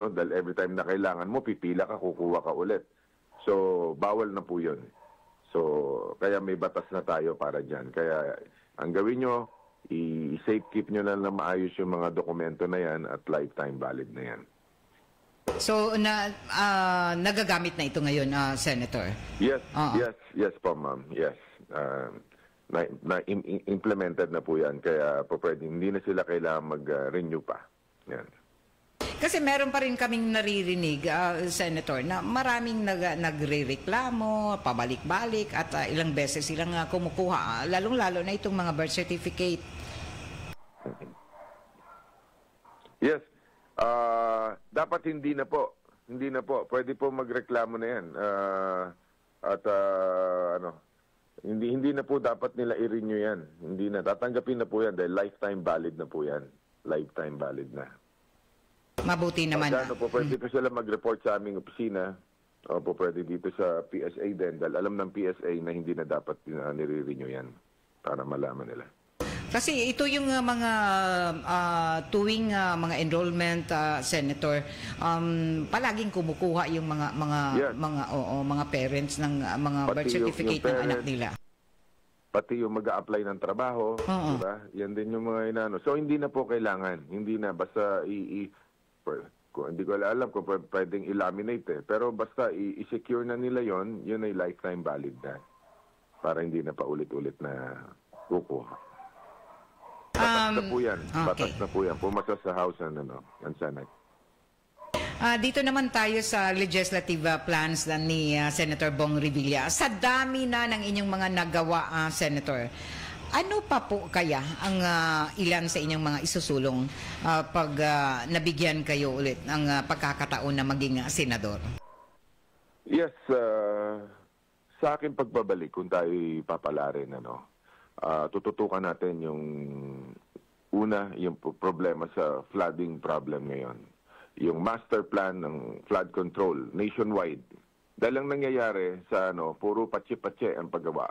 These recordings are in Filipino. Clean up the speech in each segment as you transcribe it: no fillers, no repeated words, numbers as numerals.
no? Dahil every time na kailangan mo, pipila ka, kukuha ka ulit. So, bawal na po yun. So, kaya may batas na tayo para dyan. Kaya, ang gawin nyo, i-safe keep nyo na maayos yung mga dokumento na yan at lifetime valid na yan. So, nagagamit na ito ngayon, Senator? Yes, yes po, ma'am. Yes. Implemented na po yan. Kaya po pwede, hindi na sila kailangan mag-renew pa. Yan. Kasi meron pa rin kaming naririnig, Senator, na maraming nagre-reklamo, pabalik-balik, at ilang beses silang kumukuha, lalong-lalo na itong mga birth certificate. Yes. Dapat hindi na po. Hindi na po. Pwede po magreklamo na yan. Hindi na po dapat nila i-renew yan. Hindi na. Tatanggapin na po yan dahil lifetime valid na po yan. Lifetime valid na. Mabuti naman. Po, pwede po sila mag-report sa aming opisina. O po pwede dito sa PSA din dahil alam ng PSA na hindi na dapat nire-renew yan para malaman nila. Kasi ito yung mga tuwing mga enrollment, Senator, palaging kumukuha yung mga parents ng mga birth certificate ng anak nila. Pati yung mag-a-apply ng trabaho, diba? Yan din yung mga inano. So hindi na po kailangan, hindi na basta hindi ko alam kung pwedeng i-laminate pero basta i-secure na nila yun ay lifetime valid na. Para hindi na paulit-ulit na kukuha. Batas na po yan. Okay. Batas na po yan. Pumasa sa House and Senate. Dito naman tayo sa legislative plans ni Senator Bong Revilla. Sa dami na ng inyong mga nagawa, Senator, ano pa po kaya ang ilan sa inyong mga isusulong pag nabigyan kayo ulit ng pagkakataon na maging senador? Yes, sa akin pagbabalik kung tayo papalarin, tututukan natin yung yung problema sa flooding problem ngayon. Yung master plan ng flood control nationwide. Dahil ang nangyayari sa puro patsi-patsi ang paggawa.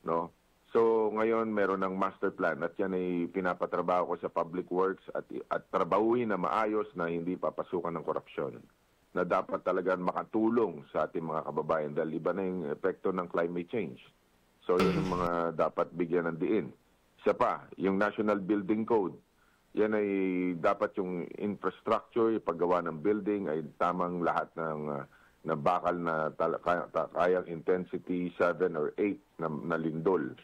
No? So ngayon meron ng master plan at yan ay pinapatrabaho ko sa Public Works at trabahuhin na maayos na hindi papasukan ng korupsyon. Na dapat talagang makatulong sa ating mga kababayan dahil iba na yung epekto ng climate change. So, yun ang mga dapat bigyan ng diin. Isa pa, yung National Building Code. Yan ay dapat yung infrastructure, yung paggawa ng building ay tamang lahat ng bakal na kayang intensity 7 or 8 na lindol.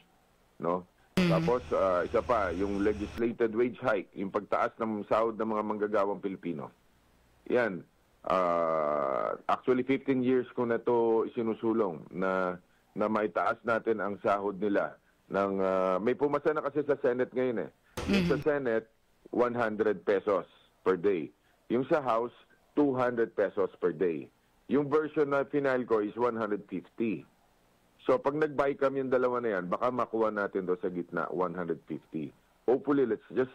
No? Tapos, isa pa, yung legislated wage hike, yung pagtaas ng sahod ng mga manggagawang Pilipino. Yan. Actually, 15 years ko na ito isinusulong na maitaas natin ang sahod nila ng may pumasa na kasi sa Senate ngayon Yung sa Senate 100 pesos per day. Yung sa House 200 pesos per day. Yung version na final ko is 150. So pag nag-buy-cam yung dalawa na yan, baka makuha natin do sa gitna 150. Hopefully let's just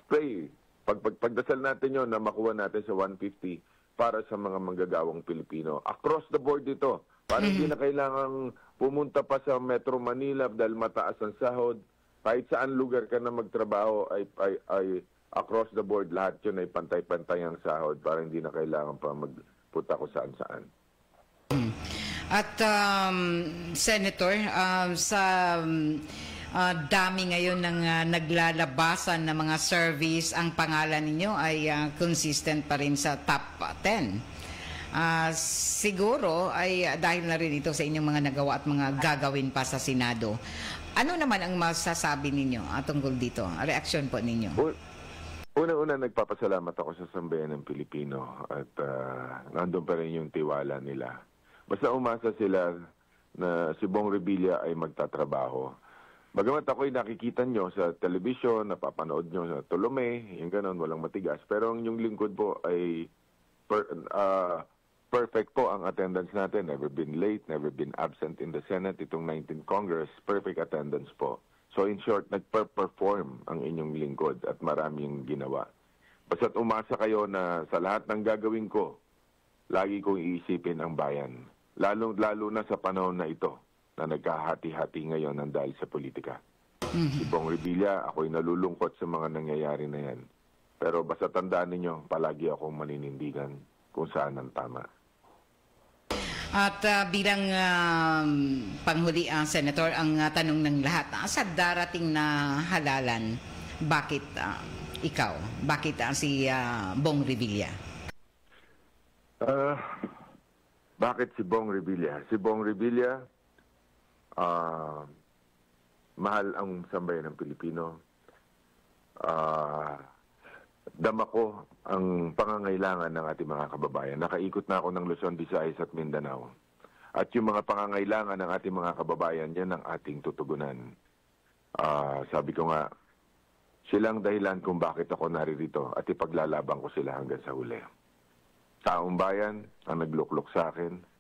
pray. Pagdasal natin yon na makuha natin sa 150 para sa mga manggagawang Pilipino. Across the board ito. Para hindi na kailangang pumunta pa sa Metro Manila dahil mataas ang sahod. Kahit saan lugar ka na magtrabaho ay across the board lahat yun ay pantay-pantay ang sahod para hindi na kailangan pa magpunta ko saan-saan. At Senator, sa dami ngayon ng naglalabasan na mga service, ang pangalan ninyo ay consistent pa rin sa top 10. Siguro ay dahil na rin ito sa inyong mga nagawa at mga gagawin pa sa Senado. Ano naman ang masasabi ninyo tungkol dito? Reaksyon po ninyo? Una-una, nagpapasalamat ako sa sambayan ng Pilipino at nandun pa rin yung tiwala nila. Basta umasa sila na si Bong Revilla ay magtatrabaho. Bagamat ako'y nakikita nyo sa television, napapanood nyo sa Tolome, yung ganon, walang matigas. Pero ang yung lingkod po ay perfect po ang attendance natin. Never been late, never been absent in the Senate. Itong 19th Congress, perfect attendance po. So in short, nagper-perform ang inyong lingkod at maraming ginawa. Basta't umasa kayo na sa lahat ng gagawin ko, lagi kong iisipin ang bayan. Lalo na sa panahon na ito na nagkahati-hati ngayon ng dahil sa politika. Si Bong Revilla, ako'y nalulungkot sa mga nangyayari na yan. Pero basta tandaan ninyo, palagi akong maninindigan kung saan ang tama. At bilang panghuli, Senator, ang tanong ng lahat, sa darating na halalan, bakit ikaw? Bakit si Bong Revilla? Bakit si Bong Revilla? Si Bong Revilla, mahal ang sambayan ng Pilipino. Dama ko ang pangangailangan ng ating mga kababayan. Nakaikot na ako ng Luzon, Visayas at Mindanao. At yung mga pangangailangan ng ating mga kababayan, yan ang ating tutugunan. Sabi ko nga, silang dahilan kung bakit ako naririto at ipaglalaban ko sila hanggang sa huli. Taong bayan ang nagluklok sa akin.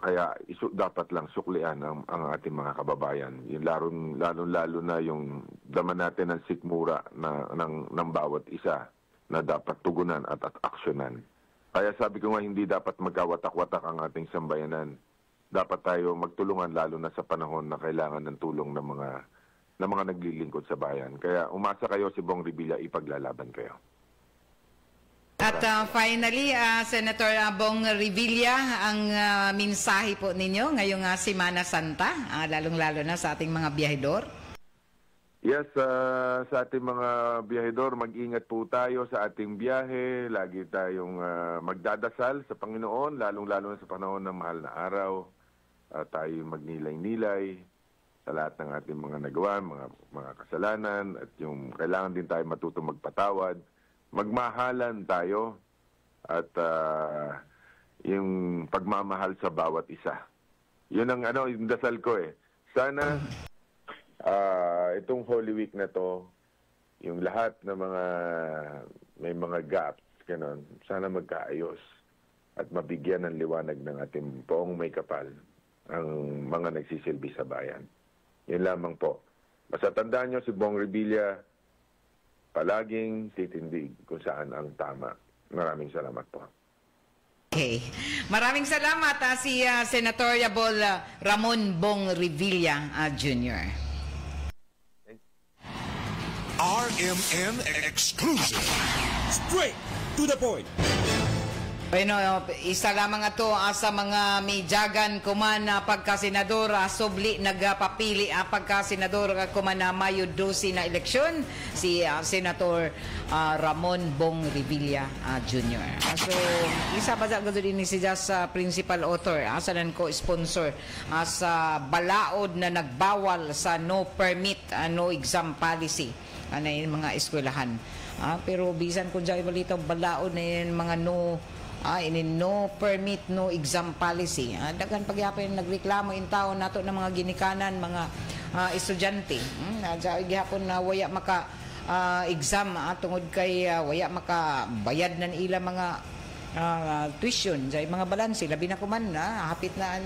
Kaya dapat lang suklian ang ating mga kababayan. Yung lalo na yung daman natin ng sikmura ng bawat isa na dapat tugunan at aksyonan. Kaya sabi ko nga, hindi dapat magkawatak-watak ang ating sambayanan. Dapat tayo magtulungan lalo na sa panahon na kailangan ng tulong ng mga naglilingkod sa bayan. Kaya umasa kayo, si Bong Revilla, ipaglalaban kayo. At finally, Senator Bong Revilla, ang mensahe po ninyo ngayong Semana Santa, lalong-lalo na sa ating mga biyahedor? Yes, sa ating mga biyahedor, mag-ingat po tayo sa ating biyahe. Lagi tayong magdadasal sa Panginoon, lalong-lalo na sa panahon ng mahal na araw. Tayo magnilay-nilay sa lahat ng ating mga nagawa, mga kasalanan, at yung kailangan din tayo matutong magpatawad. Magmahalan tayo at yung pagmamahal sa bawat isa. Yun ang yung dasal ko eh. Sana itong Holy Week na to, yung lahat ng may mga gaps, ganun, sana magkaayos at mabigyan ng liwanag ng ating poong may kapal ang mga nagsisilbi sa bayan. Yun lamang po. Basta tandaan nyo, si Bong Revilla, palaging titindig kung saan ang tama. Maraming salamat po. Okay. Maraming salamat si Senator Yabol Ramon Bong Revilla Jr. RMN Exclusive. Straight to the point. Bueno, isa lamang ito sa mga midyagan kuman pagkasenador, subli nagpapili pagkasenador kuman na Mayo 12 na eleksyon, si Senator Ramon Bong Revilla Jr. So, isa pa sa din ni siya sa principal author, sa co-sponsor sa balaod na nagbawal sa no permit, no exam policy na yung mga eskwelahan. Pero bisan kung dyan balita balaod na yung mga no permit, no exam policy. Daghan pagyapon nagreklamo in taon nato ng mga ginikanan, mga estudyante. Gihapon na waya maka exam tungod kay waya maka bayad na ila mga tuition sa mga balanse, labi na kuman hapit na ang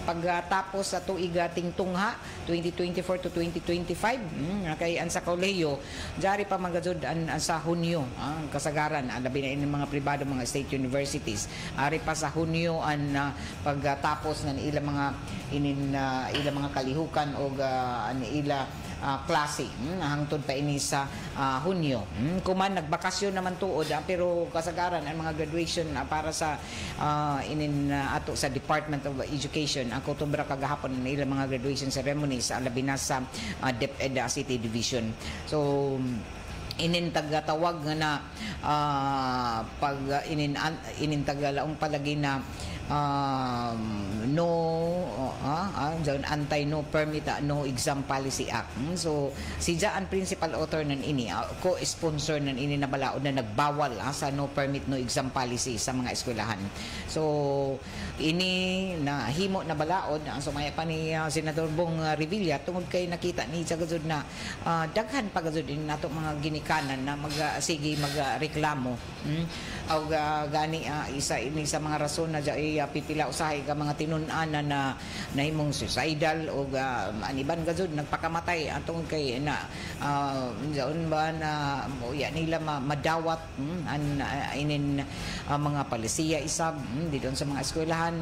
pagtapos sa tuig ating tungha 2024 to 2025 kay an sa kolehiyo jari pa magazud an sa Hunyo ang kasagaran, labi na in mga pribado, mga state universities, ari pa sa Hunyo an pagtapos ng ilang mga ilang mga kalihukan o an ila klase hangtod pa ini sa Hunyo. Kuman nagbakasyon naman tuod pero kasagaran ang mga graduation para sa ato sa Department of Education ang kutubra kagahapon ng ilang mga graduation ceremonies labi na sa DepEd City Division. So inintagtawag na pag inintagalaong palagi na anti no permit no exam policy act. So si Jaan principal author nan ini, co-sponsor nan ini na balaod na nagbawal sa no permit no exam policy sa mga eskwelahan. So ini na himo na balaod sumaya pa ni Senador Bong Revilla tungod kay nakita ni sagad na daghan pagazud in nato mga ginikanan na sige magreklamo aw gani isa ini sa mga rason na pipila usahay ka mga tinun-an na nahimong suicidal o aniban gazud nagpakamatay atong kay na jaon ba na ya nila madawat inin mga palisiya isab dito sa mga eskwelahan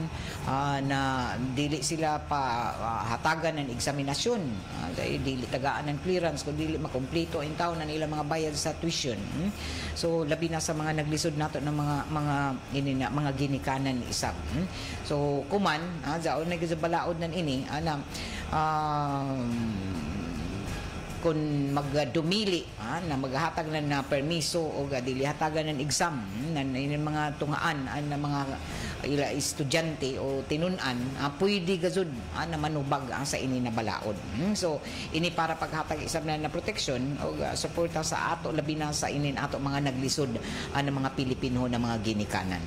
na dili sila pa hatagan ng eksaminasyon dili tagaan ng clearance kung dili makumpleto in taon na nila mga bayad sa tuition. So labi na sa mga naglisod nato ng mga ginikanan isab. So kuman jaon nagbalaod nan ini ana kung magdumili na maghatag na permiso o dili hatagan ng exam na mga tungaan na mga ila estudyante o tinunan pwede gazud na manubag sa ini na balaod. So ini para paghatag isab na proteksyon o suporta sa ato labi na sa inin ato mga naglisod ng mga Pilipino na mga ginikanan.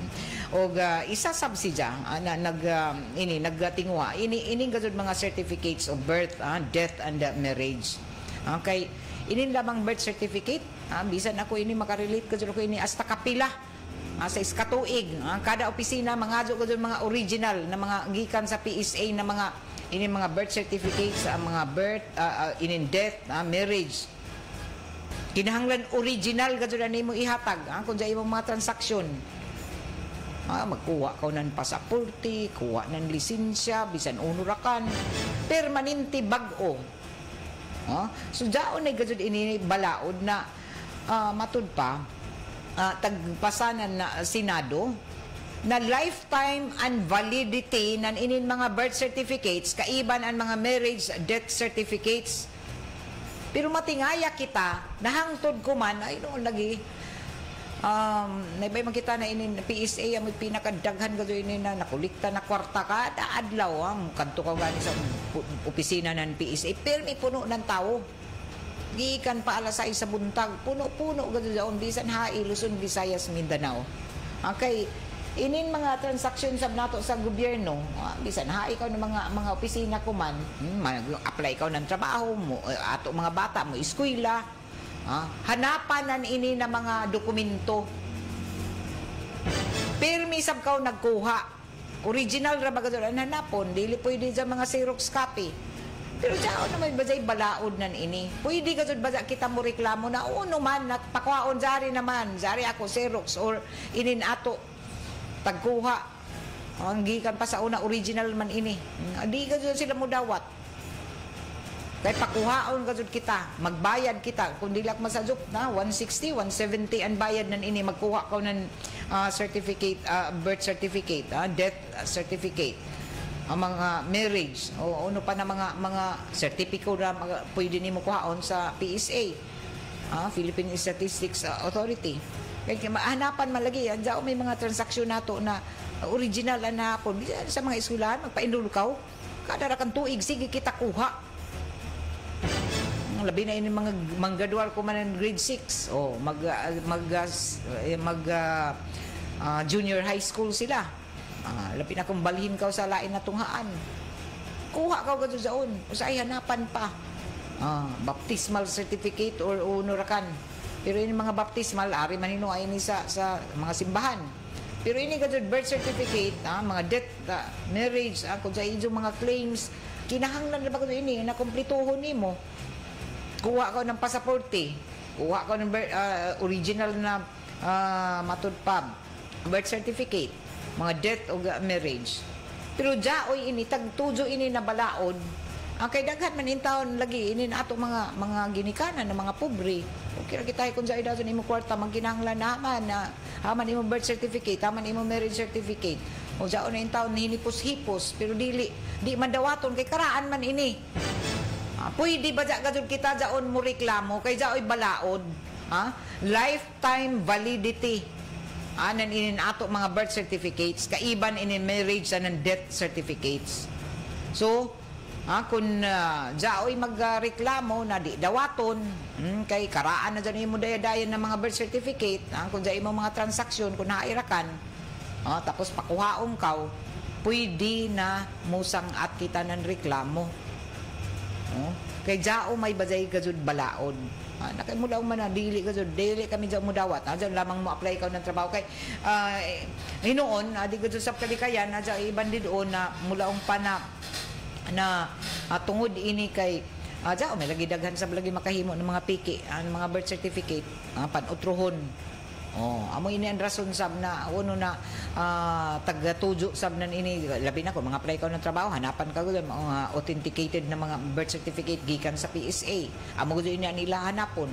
O isa subsidya na nagtingwa ini gazud mga certificates of birth, death and marriage. Okay, ini lamang birth certificate. Bisan ako ini makarelate ko ini hasta kapila. Sa iskatuig, kada opisina mangadto ko mga original na mga gikan sa PSA na mga birth certificates, mga birth in death, marriage. Kinahanglan original kadto nimo ihatag kun sa imong mga transaksyon. Magkuha ka ng pasaporte, kuha ng lisensya, bisan unurakan, permanente bag-o. So daon ay gazud ini balaod na matud pa tagpasanan na Senado na lifetime and validity ng inin mga birth certificates kaiban ang mga marriage death certificates. Pero matingaya kita nahangtod ko man ay noon lagi naibay makita na inin PSA ang pinakadaghan ko ini na nakulikta na kwarta kada adlaw kanto ka gani sa opisina ng PSA pero may puno ng tao gikan pa alas 6 sa buntag puno-puno gado daon bisan Hai, Luzon, Visayas, Mindanao. Okay, inin mga transaksyon sab nato sa gobyerno bisan Hai ikaw ng mga opisina ko man apply ikaw ng trabaho mo ato mga bata mo eskwela hanapan nan ini na mga dokumento permi sab kaw nagkuha original ra ba gado hanapon dili pwede sa mga Xerox copy. Pero diyan naman ba balaod nan ini? Pwede ka ba kita mo reklamo na uno man at pakuhaon jari naman. Jari ako Xerox or inin ato tagkuha. Ang gikan pa sa una original man ini. Di ka sila mo dawat. Kaya pakuhaon ka kita. Magbayad kita. Kung dilak masadok na 160, 170 ang bayad nan ini. Magkuha ka ng certificate, birth certificate, death certificate. Ang mga marriage o ano pa na mga sertipiko na pwede nimo kuhaon sa PSA, Philippine Statistics Authority. Kaya mahanapan malagi yan may mga transaksyon nato na original na hapon sa mga eskwelahan magpa-enroll ka kada ra kan tuig sige kita kuha. Labi na ini mga manggradual ko man ng grade 6 o junior high school sila. Lapit na kung balhin ka sa lain na tunghaan. Kuha ka gado saon. Usay hanapan pa. Baptismal certificate or unurakan. Pero ini mga baptismal ari man hino ay ni sa mga simbahan. Pero ini gado birth certificate, mga death, marriage, kung sa inyong mga claims, kinahanglan na ba gado ini na kumplituhon nimo. Kuha ka ng pasaporte. Kuha ka ng original na matud pa birth certificate. Mga death o marriage. Pero jaoy ini tagtujo ini na balaod. Kay daghan man in taon lagi ini ato mga ginikanan ng mga pobre. Okay ra kita kun sa ida sa imo kwarta magkinahanglan naman na haman imo birth certificate, haman imo marriage certificate. O jaon na in taon hinipos-hipos pero di man dawaton kay karaan man ini. Pwede ba gadud kita jaon mo reklamo kay jaoy balaod? Lifetime validity. Anan inin ato mga birth certificates kaiban inin marriage and death certificates. So kung jaoy magreklamo na di dawaton kay karaan na dyan mo daya-dayan ng mga birth certificate kung dyan mo mga transaksyon kung nairakan tapos pakuhaong kaw pwede na musang at kita ng reklamo kay jao may bazay gazud balaod Nakay mo daw man dili ka dili kami dyan mo dawat. Dyan lamang mo apply ka ng trabaho kay hinoon di ka sa kalikayan dyan ibandi doon na mulaong pa na tungod ini kay dyan may lagi daghan sa lagi makahimo ng mga piki mga birth certificate panutrohon. Amo ini ang rason sab na uno na taga-tujo sab nan ini labi na ko mga apply ka ng trabaho hanapan ka gud mga authenticated na mga birth certificate gikan sa PSA. Amo gud ini nila hanapon.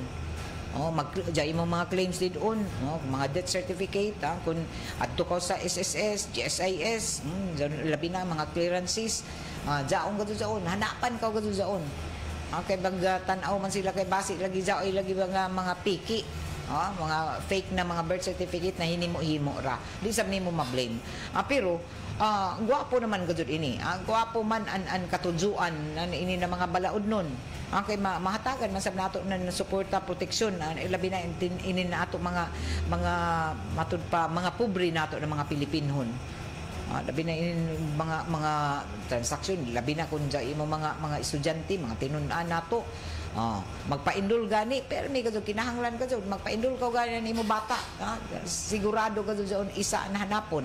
Magdjay mo mga claims didon, mga death certificate kun adto ka sa SSS, GSIS, labi na mga clearances. Jaon gud jaon hanapan ka gud jaon. Kay bag tan-aw man sila kay basi lagi jaoy lagi mga piki. Mga fake na mga birth certificate na hinimo-himo ra. Di sab nimo ma-blame. Pero guwapo naman gud ini. Guwapo man an katudzuan ini na mga balaod nun. Kay mahatagan man sab nato na suporta proteksyon labi na ini na ato mga matud pa mga pobre nato na mga Pilipinhon. Labi na mga transaksyon labi na kun imo mga estudyante mga tinun-an nato magpa-enroll gani pero may kadto kinahanglan kadto magpa-enroll ka gani nimo bata sigurado kadto sa isa na hanapon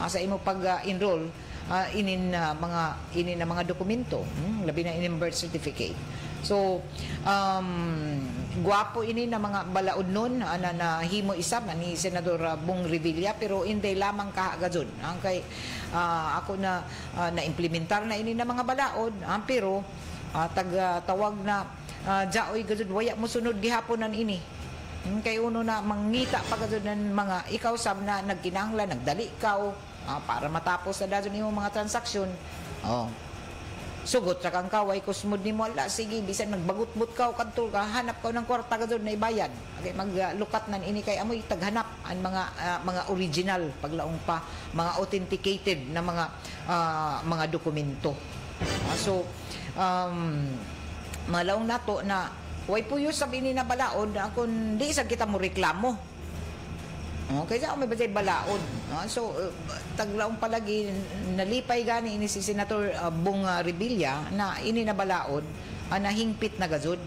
sa imo pag-enroll inin na mga dokumento labi na inin birth certificate. So guwapo ini na mga balaod nun na himo isab ni Senador Bong Revilla pero hindi lamang kahagazon kay ako na implementar na ini na mga balaod pero tawag na jaoy gazud waya mo sunod gihaponan ini. Kay uno na mangita pa gazud ng mga ikaw sab na nagkinahanglan nagdali ka para matapos na dadon imo mga transaksyon. Sugot ra kang kaway kusmod nimo ala sige bisan nagbagut-but ka kadto ka hanap ka ng kwarta gazud na ibayad. Okay, maglukat nan ini kay amoy taghanap ang mga original paglaong pa mga authenticated na mga dokumento. So malaong nato na way puyo sabi ni na balaod kung di sa kita mo reklamo. Kaya may basay balaod. So taglaong palagi nalipay gani ini si Senator Bong Revilla na ini na balaod na hingpit na gazud.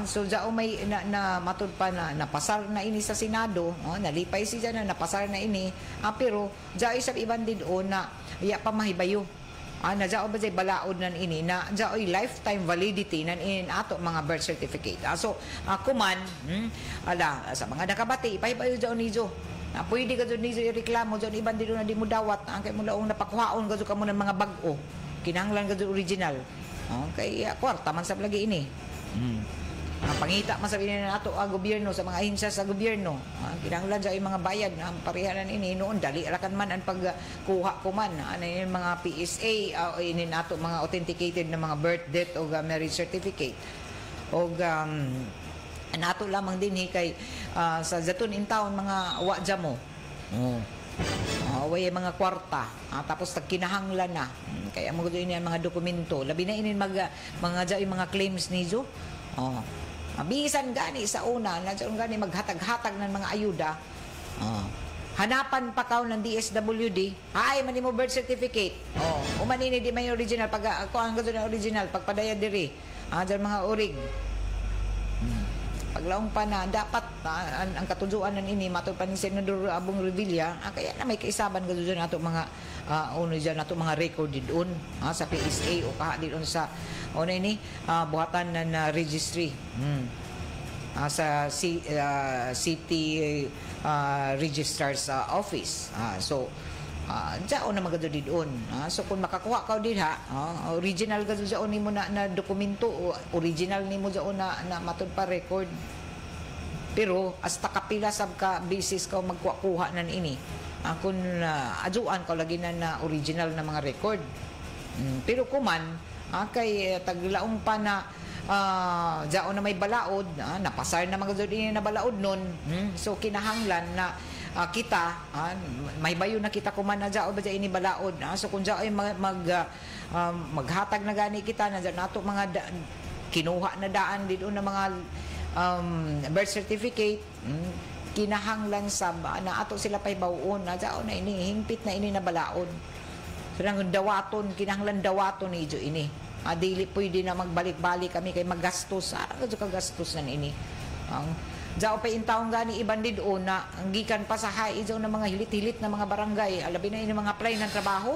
So jao may na matud pa na napasar na ini sa Senado, nalipay siya na napasar na ini. Pero jao isab iban didon na iya pa mahibayo. Na jao ba balaod nan ini na jao lifetime validity nan in ato mga birth certificate. So kuman sa mga nakabati ipahibayo jao nijo. Pwede ka dyan nijo ireklamo dyan iban dito na di mo dawat ang kay mo laong napakuhaon ka mo ng mga bag-o. Kinahanglan ka dyan original. Kay kwarta man sab lagi ini. Pangita man sabi na nato gobyerno sa mga ahensya sa gobyerno. Kinahanglan sa mga bayad ang parehanan ini noon dali rakan man ang pagkuha ko man yung mga PSA ini nato mga authenticated na mga birth death o marriage certificate. O nato lamang din kay sa zaton in town mga wadja mo. Way mga kwarta tapos kinahanglan na kaya mo gud ini mga dokumento labi na ini mga claims nijo. Bisan gani sa una na gani maghatag-hatag ng mga ayuda. Hanapan pa kaw ng DSWD ay man mo birth certificate. Umanini di may original pag ako ang gud na original pagpadaya diri dyan mga urig. Paglaong pa na dapat ang katujuan ng ini matud pa ni Senador Bong Revilla kaya na may kaisaban gud dyan ato mga uno dyan ato mga record didon sa PSA o kaha didon sa ini buhatan na registry sa City Registrar's Office. So dyan na magado didon. So kung makakuha ka diha original gado dyan nimo na dokumento original nimo dyan na matud pa record. Pero hasta kapila sab ka basis ka magkuha nan ini kung aduan ka lagi na original na mga record. Pero kuman kay taglaong pa na dyan na may balaod napasar na mga din na balaod nun. So kinahanglan na kita may bayo na kita kuman na dyan ba dyan ini balaod. So kung dyan ay maghatag na gani kita na dyan nato mga kinuha na daan dito na mga birth certificate kinahanglan sa na ato sila pay bawon na dyan na ini hingpit na ini na balaod. So nang dawaton kinahanglan dawaton ni jo ini. Dili pwede na magbalik-balik kami kay magastos. Ano ka gastos na ini? Diyaw pa intaong gani ibandid o na ang gikan pa sa haizaw ng mga hilit-hilit na mga barangay. Alabi na ini mga apply ng trabaho.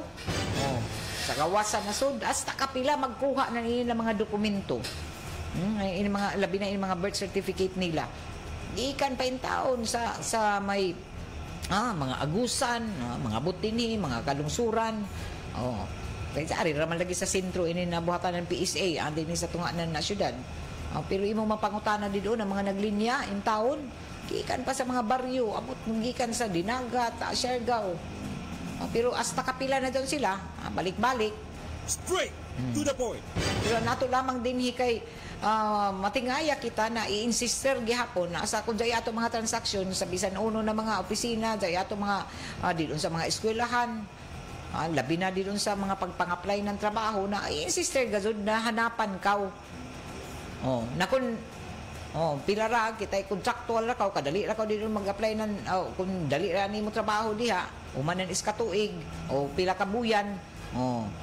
Sa kawasan na sud, hasta kapila magkuha na ini ng mga dokumento. Ini mga labi na ini mga birth certificate nila. Gikan pa intaon sa may mga agusan, mga butini, mga kalungsuran. Kaya ari raman lagi sa sentro ini nabuhatan ng PSA, andi ni sa tunganan na syudad. Pero imo mapangutana di doon ang mga naglinya in taon, gikan pa sa mga baryo, abot gikan sa Dinagat, Siargao. Pero hasta kapila na doon sila, balik-balik. Straight to the point. Pero nato lamang din kay matingaya kita na i-insister gihapon na sa kun jay ato mga transaksyon sa bisan uno na mga opisina, jay ato mga didon sa mga eskwelahan, labi na didon sa mga pagpang-apply ng trabaho na i-insister gazud na hanapan kaw. Pila ra kitay contractual ra kaw, kadali ra kaw didon mag-apply ng kung dali ra nimo trabaho diha, umanan is katuig o pila ka buyan.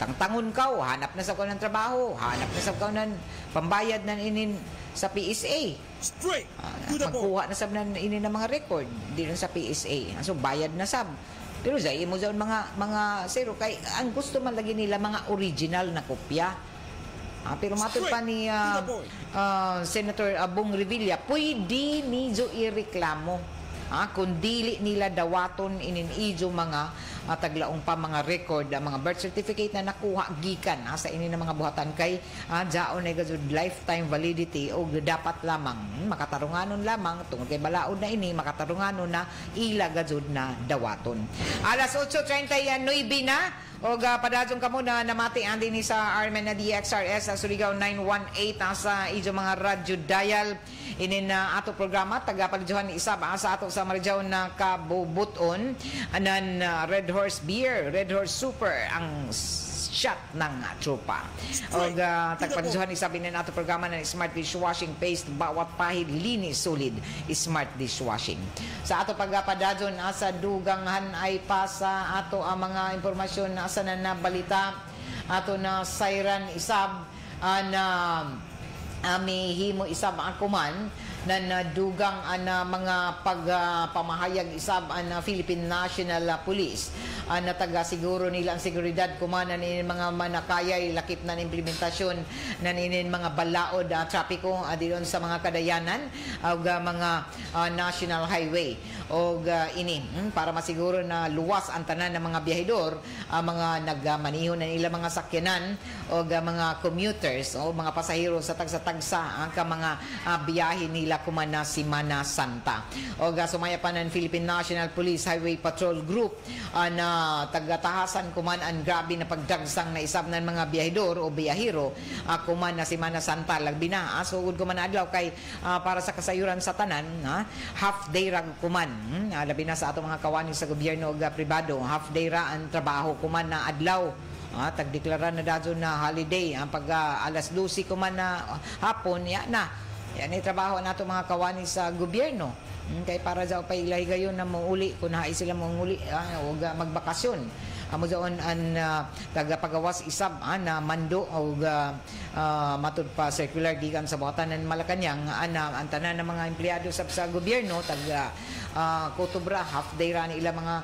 Tangtangon kaw, hanap na sa kaw ng trabaho, hanap na sa kaw ng pambayad na inin sa PSA. Straight to the point. Magkuha na sab na inin ng mga record dito sa PSA. So bayad na sab. Pero sa imo daw mga zero kay ang gusto man lagi nila mga original na kopya. Pero matud pa ni Senator Bong Revilla, pwede niyo ireklamo kung dili nila dawaton inin-ijo mga taglaong pa mga record, mga birth certificate na nakuha gikan sa ini na mga buhatan kay jaon na gazud lifetime validity o dapat lamang makatarunganon lamang tungod kay balaod na ini makatarunganon na ila gazud na dawaton. Alas 8:39 na o padadyon ka muna namati andi ni sa Armen na DXRS sa Surigao 918 sa ijo mga radyo dial inin na ato programa tagapagjuhan ni isab sa ato sa Marijaw na kabubuton anan Red Horse Beer, Red Horse Super ang shot ng tropa. O tagpagjuhan ni sabi na ato programa ng Smart Dishwashing Paste bawat pahid linis solid Smart Dishwashing. Sa ato pagpadadyon asa duganghan ay pa sa ato ang mga impormasyon na asa na nabalita ato na Siren isab na himo isab akuman na nadugang mga pagpamahayag isab ang Philippine National Police na taga siguro nila ang seguridad kumana ni mga manakayay lakip na implementasyon na ninin mga balaod trapiko dilon sa mga kadayanan o mga national highway o ini para masiguro na luwas ang tanan ng mga biyahedor mga nagmaniho na nila mga sakyanan o mga commuters o mga pasahero sa tagsa-tagsa ang mga biyahe nila kumana Semana Santa. O sumaya pa ng Philippine National Police Highway Patrol Group na tagatahasan kuman ang grabe na pagdagsang na isab ng mga biyahedor o biyahero kuman na Semana Santa lagbi na. Sugod kuman adlaw kay para sa kasayuran sa tanan half day ra kuman labi na sa ato mga kawani sa gobyerno o pribado half day ra ang trabaho kuman na adlaw. Tagdeklara na dazo na holiday ang pag alas 12 kuman na hapon yan ay trabaho nato mga kawani sa gobyerno kay para daw pa ilahi gayon na muuli kung nahay sila muuli o magbakasyon amo daon ang tagapagawas isab na mando o matud pa circular gikan sa buhatan ng Malacañang ang tanan ng mga empleyado sa gobyerno taga Kotobra half day ra ni ila mga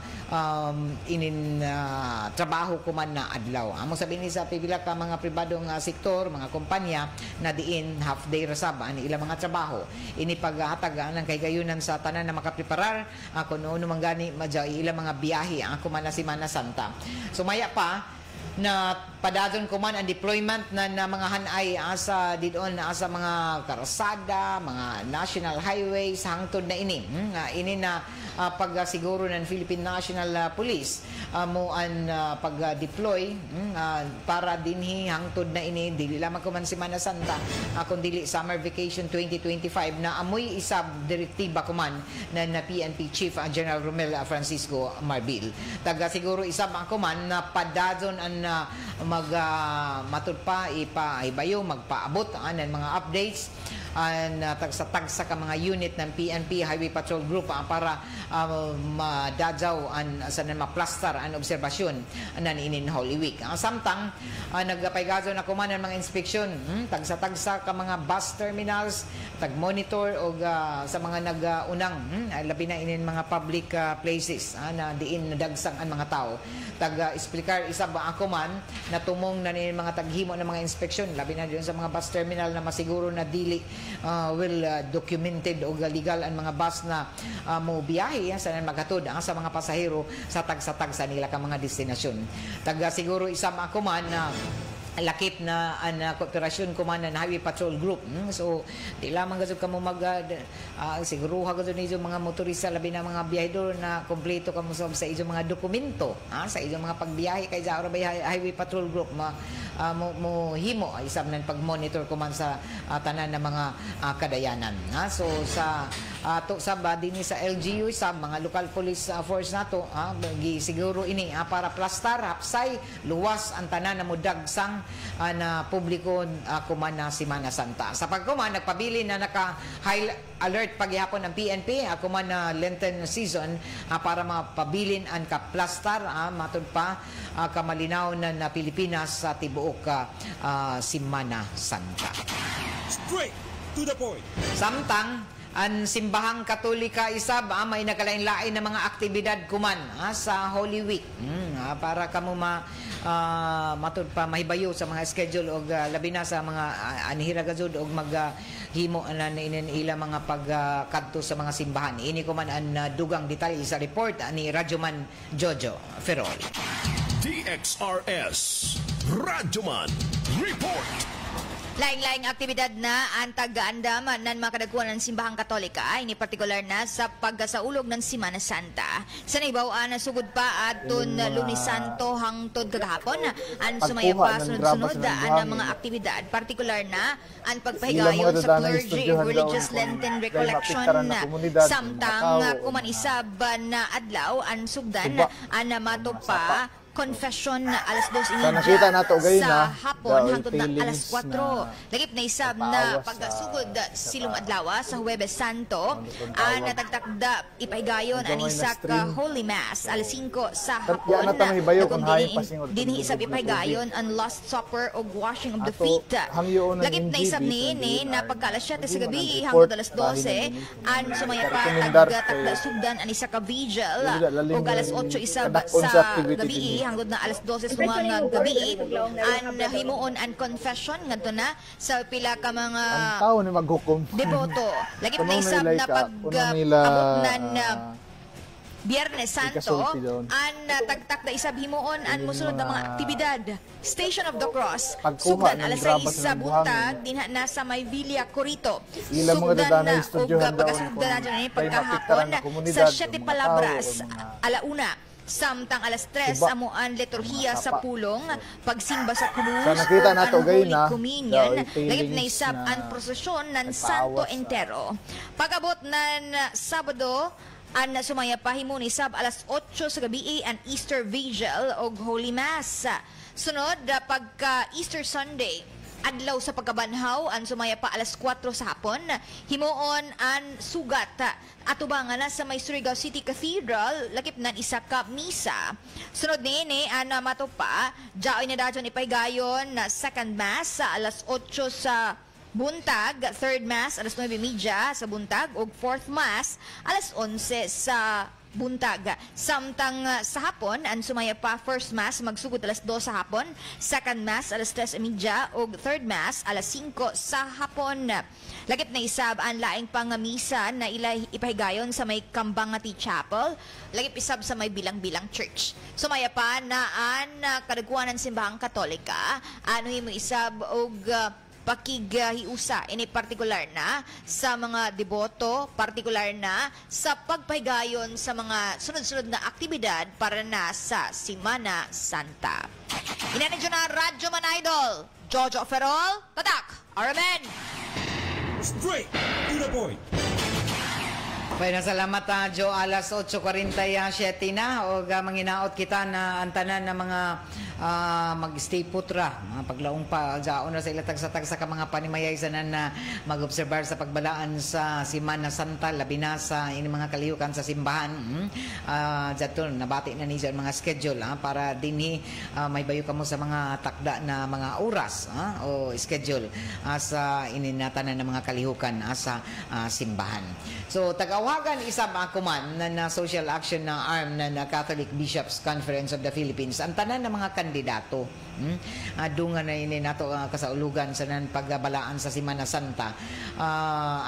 trabaho kuman na adlaw. Amo sabihin ni sa pipila ka mga pribadong sektor, mga kumpanya na diin half day ra sab ani ila mga trabaho. Ini paghatag ng kaygayunan sa tanan na makapreparar kuno man gani madya ila mga biyahe kuman na Semana Santa. Sumaya pa na padadon kuman ang deployment na mga hanay asa didon asa mga karasada, mga national highways hangtod na ini na pagsiguro ng Philippine National Police mo ang pag-deploy para dinhi hangtod na ini dili lamang kuman Semana Santa kundi Summer Vacation 2025 na amoy isab direktiba kuman na PNP Chief General Romel Francisco Marbil. Taga siguro isab kuman na padadon ang matud pa ipahibayo magpaabot ng mga updates tagsa ka mga unit ng PNP Highway Patrol Group para madadyaw sa maplastar ang obserbasyon na inin Holy Week. Samtang nagpaygazo na kumanan mga inspeksyon tagsa-tagsa ka mga bus terminals, tag-monitor o sa mga nag-unang labi na inin mga public places na diin nadagsang ang mga tao. Tag-explicar isa ba ako man na tumong na inin mga taghimo ng mga inspeksyon labi na diyon sa mga bus terminal na masiguro na dili documented o legal ang mga bus na mo biyahe sa magatod sa mga pasahero sa tagsa-tagsa nila ka mga destinasyon. Siguro isam ako man na lakip na kooperasyon ko man ng Highway Patrol Group. So, di lamang gazod ka mo siguro gazod na mga motorista, labi na mga biyahedor na kompleto ka mo sa iyong mga dokumento, sa iyong mga pagbiyahe kay sa Highway Patrol Group, mo himo isab ng pag-monitor ko man sa tanan ng mga kadayanan. So, sa din sa LGU, sa mga local police force nato, siguro ini para plastar, hapsay, luwas ang tanan na mudagsang na publiko kuman na Semana Santa. Sa pagkuman, nagpabili na naka-high alert paghihapon ng PNP, kuman na Lenten season para mapabilin ang kaplastar, matod pa kamalinaw na Pilipinas sa tibuok Semana Santa. Straight to the point. Samtang ang simbahang Katolika isab may nakalain-lain na mga aktibidad kuman sa Holy Week para kamo matud pa mahibayo sa mga schedule og labi na sa mga anihira gazud og maghimo na inin ila mga pagkadto sa mga simbahan. Ini kuman ang dugang detalye sa report ni Radyoman Jojo Ferrol. DXRS Radyoman Report. Laing-laing aktibidad na ang tag-aandam ng mga kadagkuhan ng simbahang Katolika, ini partikular na sa pagkasaulog ng Semana Santa. Sa naibawaan na sugod pa aton Lunes Santo hangtod kagahapon, ang sumaya pa sunod-sunod ang mga aktibidad, partikular na ang pagpahigayon sa clergy religious Lenten recollection, samtang kumanisab na adlaw ang sugdan ang matopa confession na alas 2:30 sa hapon hangtod na alas 4. Lagip na isab na pagkasugod silong adlaw sa Huwebes Santo, natagtakda ipahigayon ang isa ka Holy Mass alas 5 sa hapon. Dinhi isab ipahigayon ang Last Supper o washing of the feet. Lagip na isab ni na pagka alas 7 sa gabi hangtod alas 12 ang sumaya pa tagtakda sugdan ang isa ka vigil o alas 8 isab sa gabi hangtod na alas 12 sa mga gabi ang himuon ang confession ngadto na sa pila ka mga tao ni maghukom deboto. Lagip na isab na pag-abot na Biyernes Santo ang tagtak na isab himuon ang musunod na mga aktibidad. Station of the Cross sugdan alas 6 sa buntag dinha na sa may Villa Corito. Sugdan na ug pagkasugdan na pagkahapon sa Siete Palabras alauna. Samtang alas 3 amo ang liturhiya sa pulong, pagsimba sa krus o ang Holy Communion, lagip na isab ang prosesyon ng Santo Entero. Pag-abot ng Sabado, ang sumaya pahimon isab alas 8 sa gabi ang Easter Vigil o Holy Mass. Sunod, pagka Easter Sunday, adlaw sa pagkabanhaw, ang sumaya pa alas 4 sa hapon, himuon ang sugat atubangan na sa may Surigao City Cathedral, lakip ng isa ka misa. Sunod nini, ang matopa, dyaoy na dadyon ipaygayon na second mass sa alas 8 sa buntag, third mass alas 9:30 sa buntag, ug fourth mass alas 11 sa buntag. Samtang sa hapon, ang sumaya pa first mass magsugod alas 2 sa hapon, second mass alas 3:30 ug third mass alas 5 sa hapon. Lagip na isab ang laing pangamisa na ilay ipahigayon sa may Kambangati Chapel, lagip isab sa may Bilang-Bilang Church. Sumaya pa na ang kadagkuhan ng simbahang Katolika, ano himo isab og pakighiusa ini partikular na sa mga deboto, partikular na sa pagpahigayon sa mga sunod-sunod na aktibidad para na sa Semana Santa. Inanadyo na Radyoman Idol, Jojo Ferrol, tatak, RMN! Straight to the point. Pwede na salamat Jo, alas 8:47 na o manginaot kita na antanan na mga mag-stay putra. Paglaong pa, jaon na sa ilatag sa ka mga panimayay sanan na mag-obserbar sa pagbalaan sa Semana Santa, labi na sa ini mga kalihukan sa simbahan. Jaton, nabati na ni mga schedule para dinhi may bayo kamo sa mga takda na mga oras o schedule sa ininatanan ng mga kalihukan sa simbahan. So, tagawagan isab ako man na social action na arm na Catholic Bishops Conference of the Philippines ang tanan ng mga kandidato. Dunga na ini nato kasaulugan sa nan pagbalaan sa Semana Santa.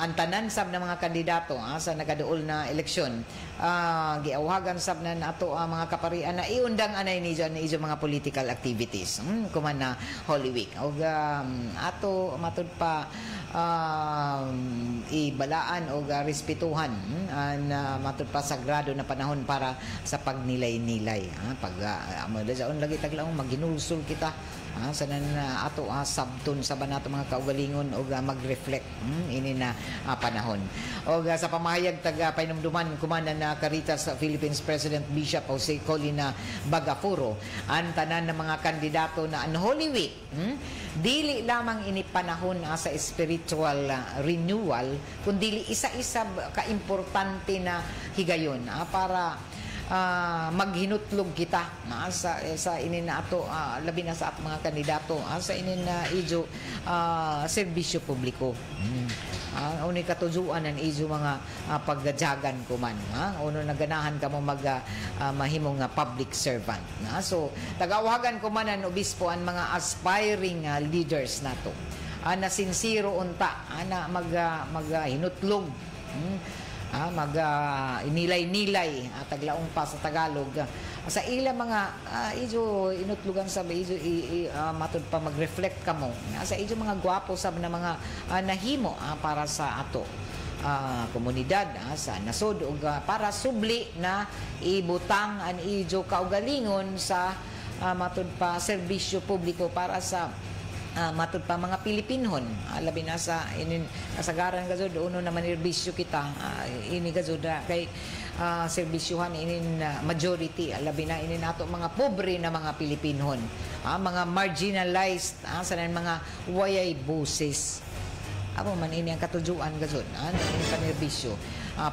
Ang tanan sab ng mga kandidato sa nagaduol na eleksyon. Giawagan sab na nato mga kaparian na iundang anay ni mga political activities. Kuman na Holy Week. Og ato matud pa ibalaan o respetuhan na matud pa sagrado na panahon para sa pagnilay-nilay. Pag daon lagi taglaong maginulsol kita sa ato sabton sa banato mga kaugalingon o mag-reflect ini na panahon. O sa pamahayag taga painumduman kumanan na Caritas Philippines President Bishop Jose Colina Bagafuro ang tanan ng mga kandidato na Unholy Week dili lamang ini panahon sa spiritual renewal kundi isa-isa ka-importante na higayon para maghinutlog kita sa inin na ato labi na sa ato mga kandidato sa inin na ijo serbisyo publiko. Unay katujuan ang ijo mga pagjagan ko man. Uno naganahan ka mo mahimong public servant. So tagawagan ko man ang obispo ang mga aspiring leaders nato. Na sincero unta na maghinutlog inilay-nilay taglaong pa sa Tagalog sa ila mga ijo inutlugan sab ijo matud pa mag-reflect kamo sa ijo mga gwapo sab na mga nahimo para sa ato komunidad sa nasod ug para subli na ibutang an ijo kaugalingon sa matud pa serbisyo publiko para sa matud pa mga Pilipinhon labi na sa inin kasagaran gazud uno na manirbisyo kita ini gazud kay serbisyuhan inin majority labi na inin nato mga pobre na mga Pilipinhon mga marginalized sa mga wayay buses amo man ini ang katujuan gazud ini panirbisyo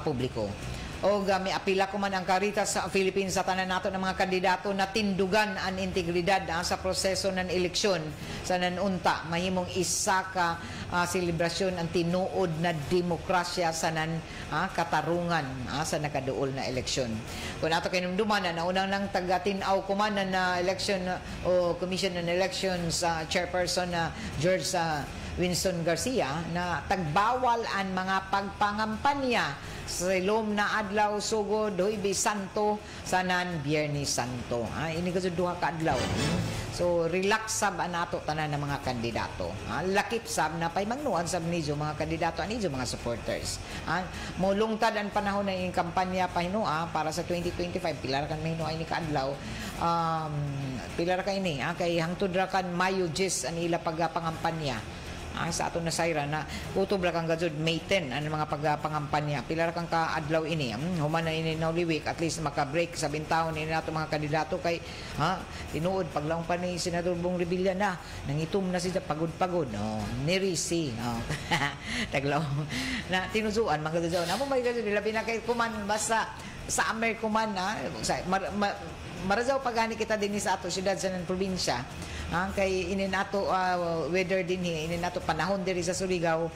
publiko. O may apila ko man ang Caritas sa Philippines sa tanan nato ng mga kandidato na tindugan ang integridad sa proseso ng eleksyon sa nanunta mahimong isa ka selebrasyon ang tinuod na demokrasya sa katarungan sa nakaduol na eleksyon. Kung nato kinumduman na unang nang taga-tinaw kuman na election o Commission on Elections chairperson na George Winston Garcia na tagbawal ang mga pagpangampanya sa ilom na adlaw sugod Huwebes Santo sanan Biyernes Santo. Ini gud duha ka adlaw. So relax sab nato tanan ng mga kandidato. Lakip sab na pay mangnuan sab nijo mga kandidato anijo mga supporters. Molungtad ang panahon na ing kampanya pahinoa para sa 2025 pilar kan mahinoa ini ka adlaw. Pilar ka ini kay hangtod ra kan Mayo 10 ang ila pagpangampanya. Sa ato na sayra na utob ra kang gajud May 10 ang mga pagpangampanya pilar kang kaadlaw ini human na ini Holy Week at least maka-break sa bintawon ini nato mga kandidato kay tinuod paglaong pa ni Senador Bong Revilla na nangitom na siya pagod-pagod nirisi taglaw na tinusuan mga gajud amo may gajud labi na kay kuman basta sa Amer kuman marazaw pagani kita din sa ato syudad sa nan probinsya kay inin ato weather din inin ato panahon diri sa Surigao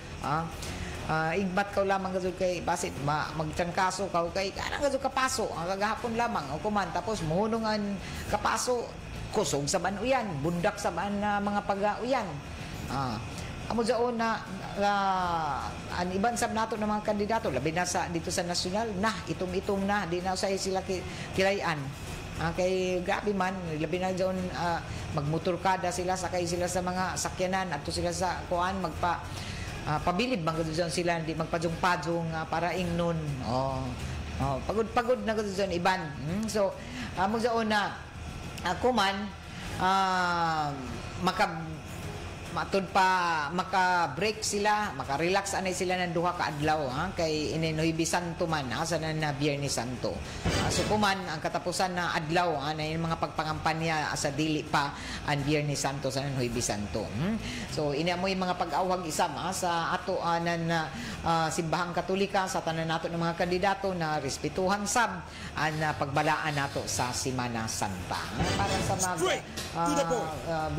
igbat ka lamang gazud kay basit magtangkaso ka kay kanang gazud kapaso kagahapon lamang o kuman tapos muhunongan kapaso kusog sa banuyan bundak sa mga pag-uyan amo jaon na an iban sab nato ng mga kandidato labi na sa dito sa nasyonal itom-itom na di na usay sila kilayan kay grabe man labi na dyan magmotorkada sila sakay sila sa mga sakyanan ato sila sa kuan pabilib mga dyan sila hindi magpajong-pajong para ingnon pagod-pagod na dyan iban so mo dyan na kuman matud pa maka-break sila, maka-relax anay sila ng duha ka adlaw kay Huwebes Santo man asa na Biyernes Santo. So kuman ang katapusan na adlaw na yung mga pagpangampanya sa dili pa ang Biyernes Santo sa Huwebes Santo. So ina mo yung mga pag-awhag isam sa ato nan simbahang Katolika sa tanan nato ng mga kandidato na respetuhan sab ang pagbalaan nato sa Semana Santa. Para sa mga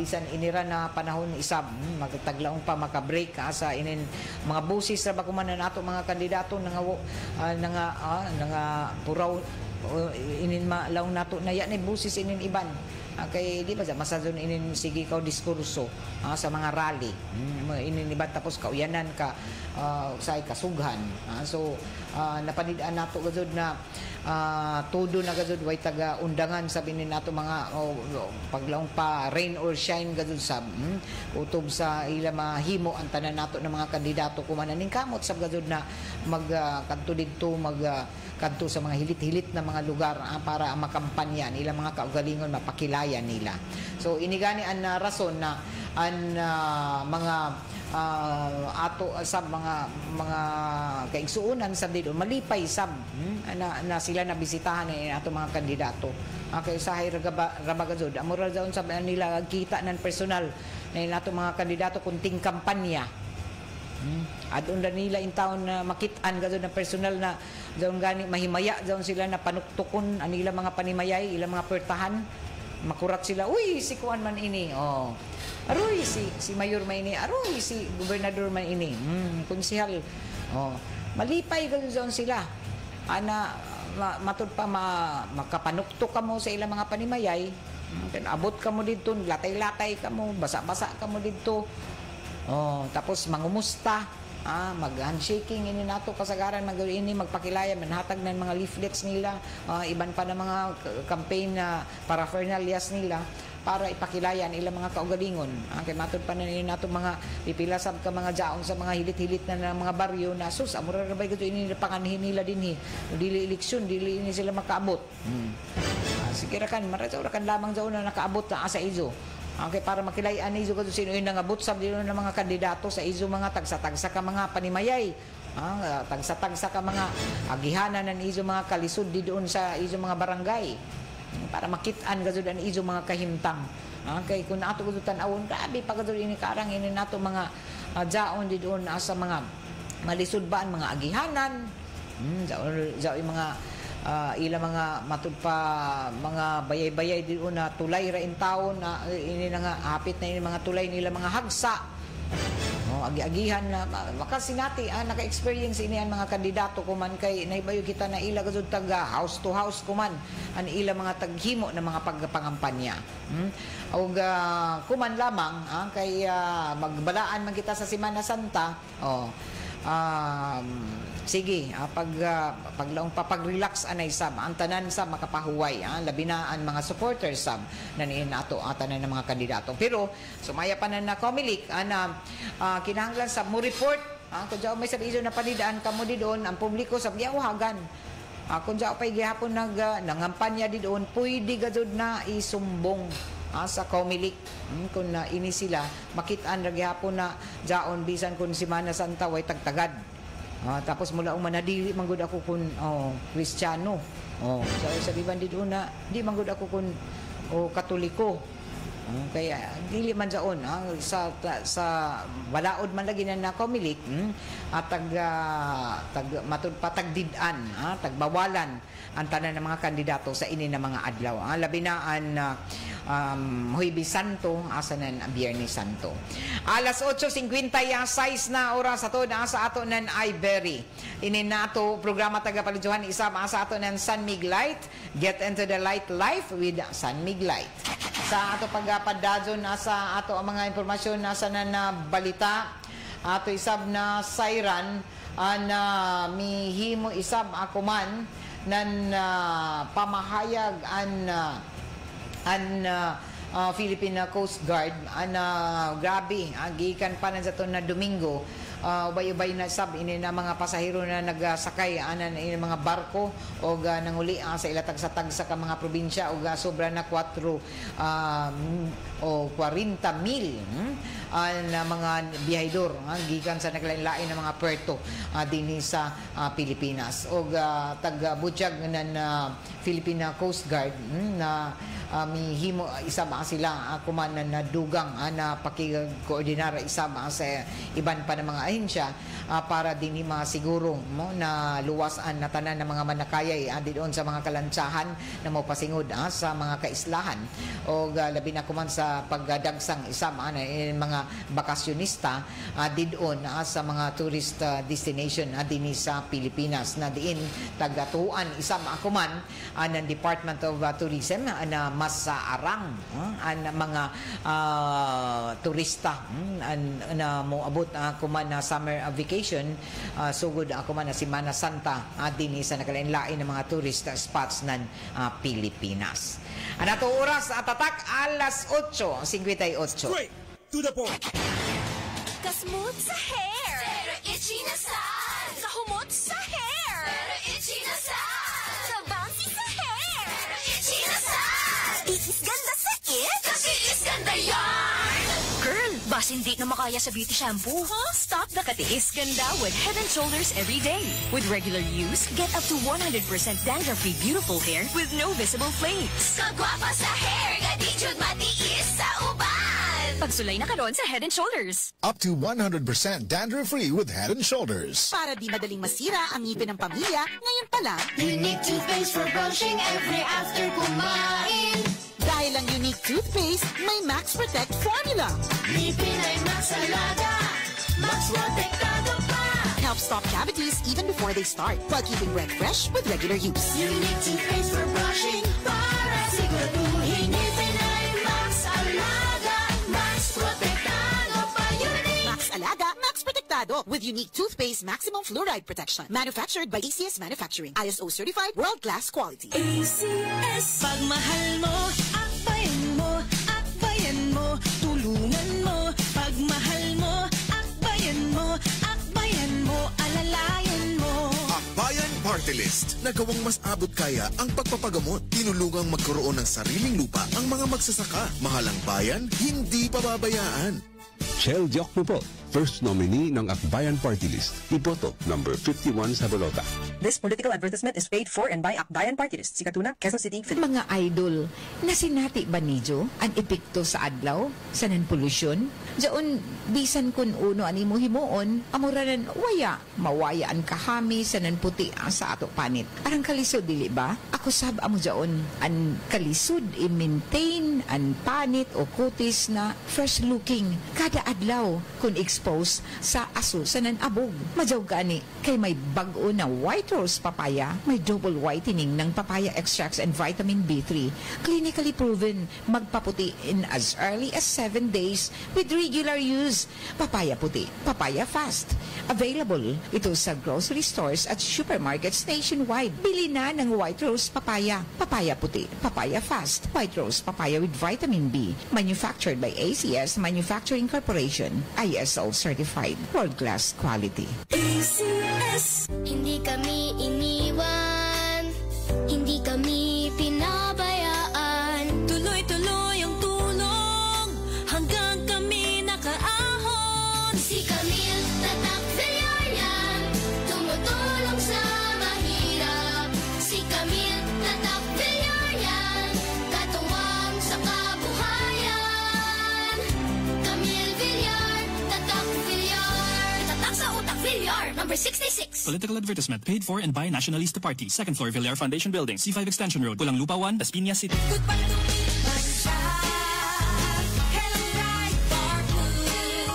bisan inira na panahon isab magtaglaong pa maka-break sa inin mga busis sa bakumanan nato mga kandidato nga puraw inin malaw nato na yan busis inin iban. Kay di ba masadon inin sige kaw diskurso sa mga rally inin iban tapos kauyanan ka sa kasughan. So napanidaan nato gud na todo na gud way taga undangan sabi ni nato mga paglaong pa rain or shine gud sab utob sa ila mahimo ang tanan nato ng mga kandidato kumanan kamot sab gud na magkanto didto kanto sa mga hilit-hilit na mga lugar para makampanya nila mga kaugalingon mapakilayan nila. So inigani ang rason na ang mga ato sab mga kaigsuonan sab dito malipay sab na sila na bisitahan ni ato mga kandidato. Kay sahay rabagazod amura daw sab nila kita nan personal na ato mga kandidato kunting kampanya. Adun na nila in town na makit-an gazod na personal na daw gani mahimaya daw sila na panuktukon anila mga panimayay ilang mga pertahan makurat sila uy si kuan man ini aroy si mayor man ini aroy si gobernador man ini konsehal malipay gazod sila ana matud pa makapanuktok kamo sa ilang mga panimayay abot kamo didto latay-latay kamo basa-basa kamo didto. Tapos mangumusta, mag-handshaking ini nato kasagaran ini magpakilaya manhatag ng mga leaflets nila, iban pa ng mga campaign na paraphernalias nila para ipakilayan ilang mga kaugalingon. Kay matod pa na nato mga pipila sab ka mga jaon sa mga hilit-hilit na mga baryo na sus amura ra bay gito ini panganhin nila dinhi. Dili eleksyon, dili ini sila makaabot. Sige ra kan marato ra kan lamang daw na nakaabot na sa izo. Okay, para makilayan ni Izo sino yung nangabot sa dito ng mga kandidato sa Izo mga tagsa-tagsa ka mga panimayay. Tagsa-tagsa ka mga agihanan ng Izo mga kalisod di doon sa Izo mga barangay. Para makitaan gazud ang Izo mga kahimtang. Okay, kung ato gud tan-awon grabe pa gazud ini karang ini nato mga jaon di doon sa mga malisod ba mga agihanan. Jaon mga ila mga matud pa mga bayay-bayay di na tulay ra in taon na ini nga hapit na ini mga tulay nila mga hagsa agi-agihan na makasinati naka-experience ini ang mga kandidato kuman kay naibayo kita na ila gud taga house to house kuman an ila mga taghimo na mga pagpangampanya og kuman lamang kay magbalaan man kita sa Semana Santa sige, paglaong papag-relax anay sab, ang tanan sab makapahuway, labi na ang mga supporters sab na niin ato tanan ng mga kandidato. Pero sumaya pa na Comelec kinahanglan sab mo report, kung diaw may sabi na panidaan kamo di doon, ang publiko sab giawagan. Kung diaw pay gihapon nangampanya di doon, pwede gazud na isumbong sa Comelec kung ini sila makitaan ra gihapon na jaon bisan kun Semana Santa way tagtagad. Tapos mula manadili manggod ako kun Kristiyano. Sa biban di doon na di manggod ako kun Katoliko. Kaya dili man jaon sa balaod man lagi na Comelec tag matud patagdidan tagbawalan ang tanan ng mga kandidato sa ini na mga adlaw. Labi na Huwebes Santo asanan Biyernes Santo. Alas 8:56 na oras ato na sa ato nan Ibery. Ini nato programa tagapalijuhan isa sa ato nan San Mig Light. Get into the light life with San Mig Light. Sa ato pagpadadyon sa ato ang mga impormasyon nasa na balita ato isab na siren na mihimo isab ako man nan pamahayag an Philippine Coast Guard grabe gikan pa na sa to na Domingo ubay-ubay na sab ini na mga pasahero na nagsakay anan ini mga barko o nanguli sa ilatag sa tagsa ka mga probinsya o sobra na 4 o 40,000 na mga biyahedor gikan sa naglain-lain na mga puerto dinhi sa Pilipinas o taga-butyag na Philippine Coast Guard na mihimo isa ba sila kumanan na dugang na pakikoordinar isa ba sa iban pa ng mga ahensya para dinhi masiguro mo na luwasan na tanan ng mga manakayay doon sa mga kalantsahan na mapasingod sa mga kaislahan o labi na kuman sa pagdagsang isa mga bakasyonista didoon sa mga tourist destination dinhi sa Pilipinas na diin tagatuan isa kuman ng Department of Tourism na mas arang ang mga turista na moabot kuman na summer vacation sugod kuman na Semana Santa dinhi sa nakalain-lain ng mga tourist spots ng Pilipinas. Anato oras tatak alas 8:58. Straight to the point. Kasmooth sa hair, pero itchy na sad. Kahumot sa hair, pero itchy na sad. Ka-bouncy sa hair, pero itchy na sad. Iis ganda sa it, kasi is ganda yarn. Girl, bas hindi na makaya sa beauty shampoo, huh? Stop the katiis ganda with Head & Shoulders every day. With regular use, get up to 100% dandruff-free beautiful hair with no visible flakes. Kagwapa sa hair, gadijud matiis sa uban. Pagsulay na karon sa Head & Shoulders. Up to 100% dandruff-free with Head & Shoulders. Para di madaling masira ang ngipin ng pamilya, ngayon pa lang, Unique toothpaste for brushing every after kumain. dahil ang Unique toothpaste may Max Protect formula. Ngipin ay Max Alaga, Max Protektado pa. Helps stop cavities even before they start, while keeping breath fresh with regular use. Unique toothpaste for brushing, para siguraduhin ngipin ay Max Alaga, Max Protektado pa. Unique Max Alaga, Max Protectado with Unique toothpaste maximum fluoride protection. Manufactured by ACS Manufacturing. ISO certified world-class quality. ACS. Pagmahal mo, akbayan mo, akbayan mo, tulungan mo. Pagmahal mo, akbayan mo, akbayan mo, alalayan mo. Akbayan Party List. Nagawang mas abot kaya ang pagpapagamot. Tinulungang magkaroon ng sariling lupa ang mga magsasaka. Mahalang bayan, hindi pababayaan. Chel Diokno po, first nominee ng Akbayan Party List. Iboto, number 51 sa bolota. This political advertisement is paid for and by Akbayan Party List, Sikatuna, Quezon City, Mga idol, nasinati ba nidyo ang epekto sa adlaw, sa non-pollution? Diyon, bisan kun uno animo himuon, amuranan waya, mawayaan kahami sa non-puti sa ato panit. Arang kalisod, dili ba? Ako sab amo diyon, ang kalisod i-maintain ang panit o kutis na fresh-looking kada adlaw kung expose sa aso sa nanabog. Madyaw gani, kay may bag-o na white rose papaya, may double whitening ng papaya extracts and vitamin B3. Clinically proven, magpaputi in as early as 7 days with regular use. Papaya puti, papaya fast. Available ito sa grocery stores at supermarkets nationwide. Bili na ng white rose papaya, papaya puti, papaya fast, white rose papaya with vitamin B. Manufactured by ACS Manufacturing Corporation, ISO certified, world-class quality. ACS. Hindi kami iniwan, hindi kami pinabayaan. Tuloy-tuloy ang tulong hanggang kami nakaahon. Si Camille Tatak Villarreal, tumutulong sa mahirap. Si Camille Tatak Villarreal, katuwang sa kabuhayan. Camille Villar, Tatak Villar, Tatak sa utak Villar, number 66. Political advertisement paid for and by Nationalista Party. Second floor, Villar Foundation Building, C5 Extension Road, Pulang Lupa 1, Las Piñas City. Goodbye to me, Masya. Hello, Ride Bar Blue.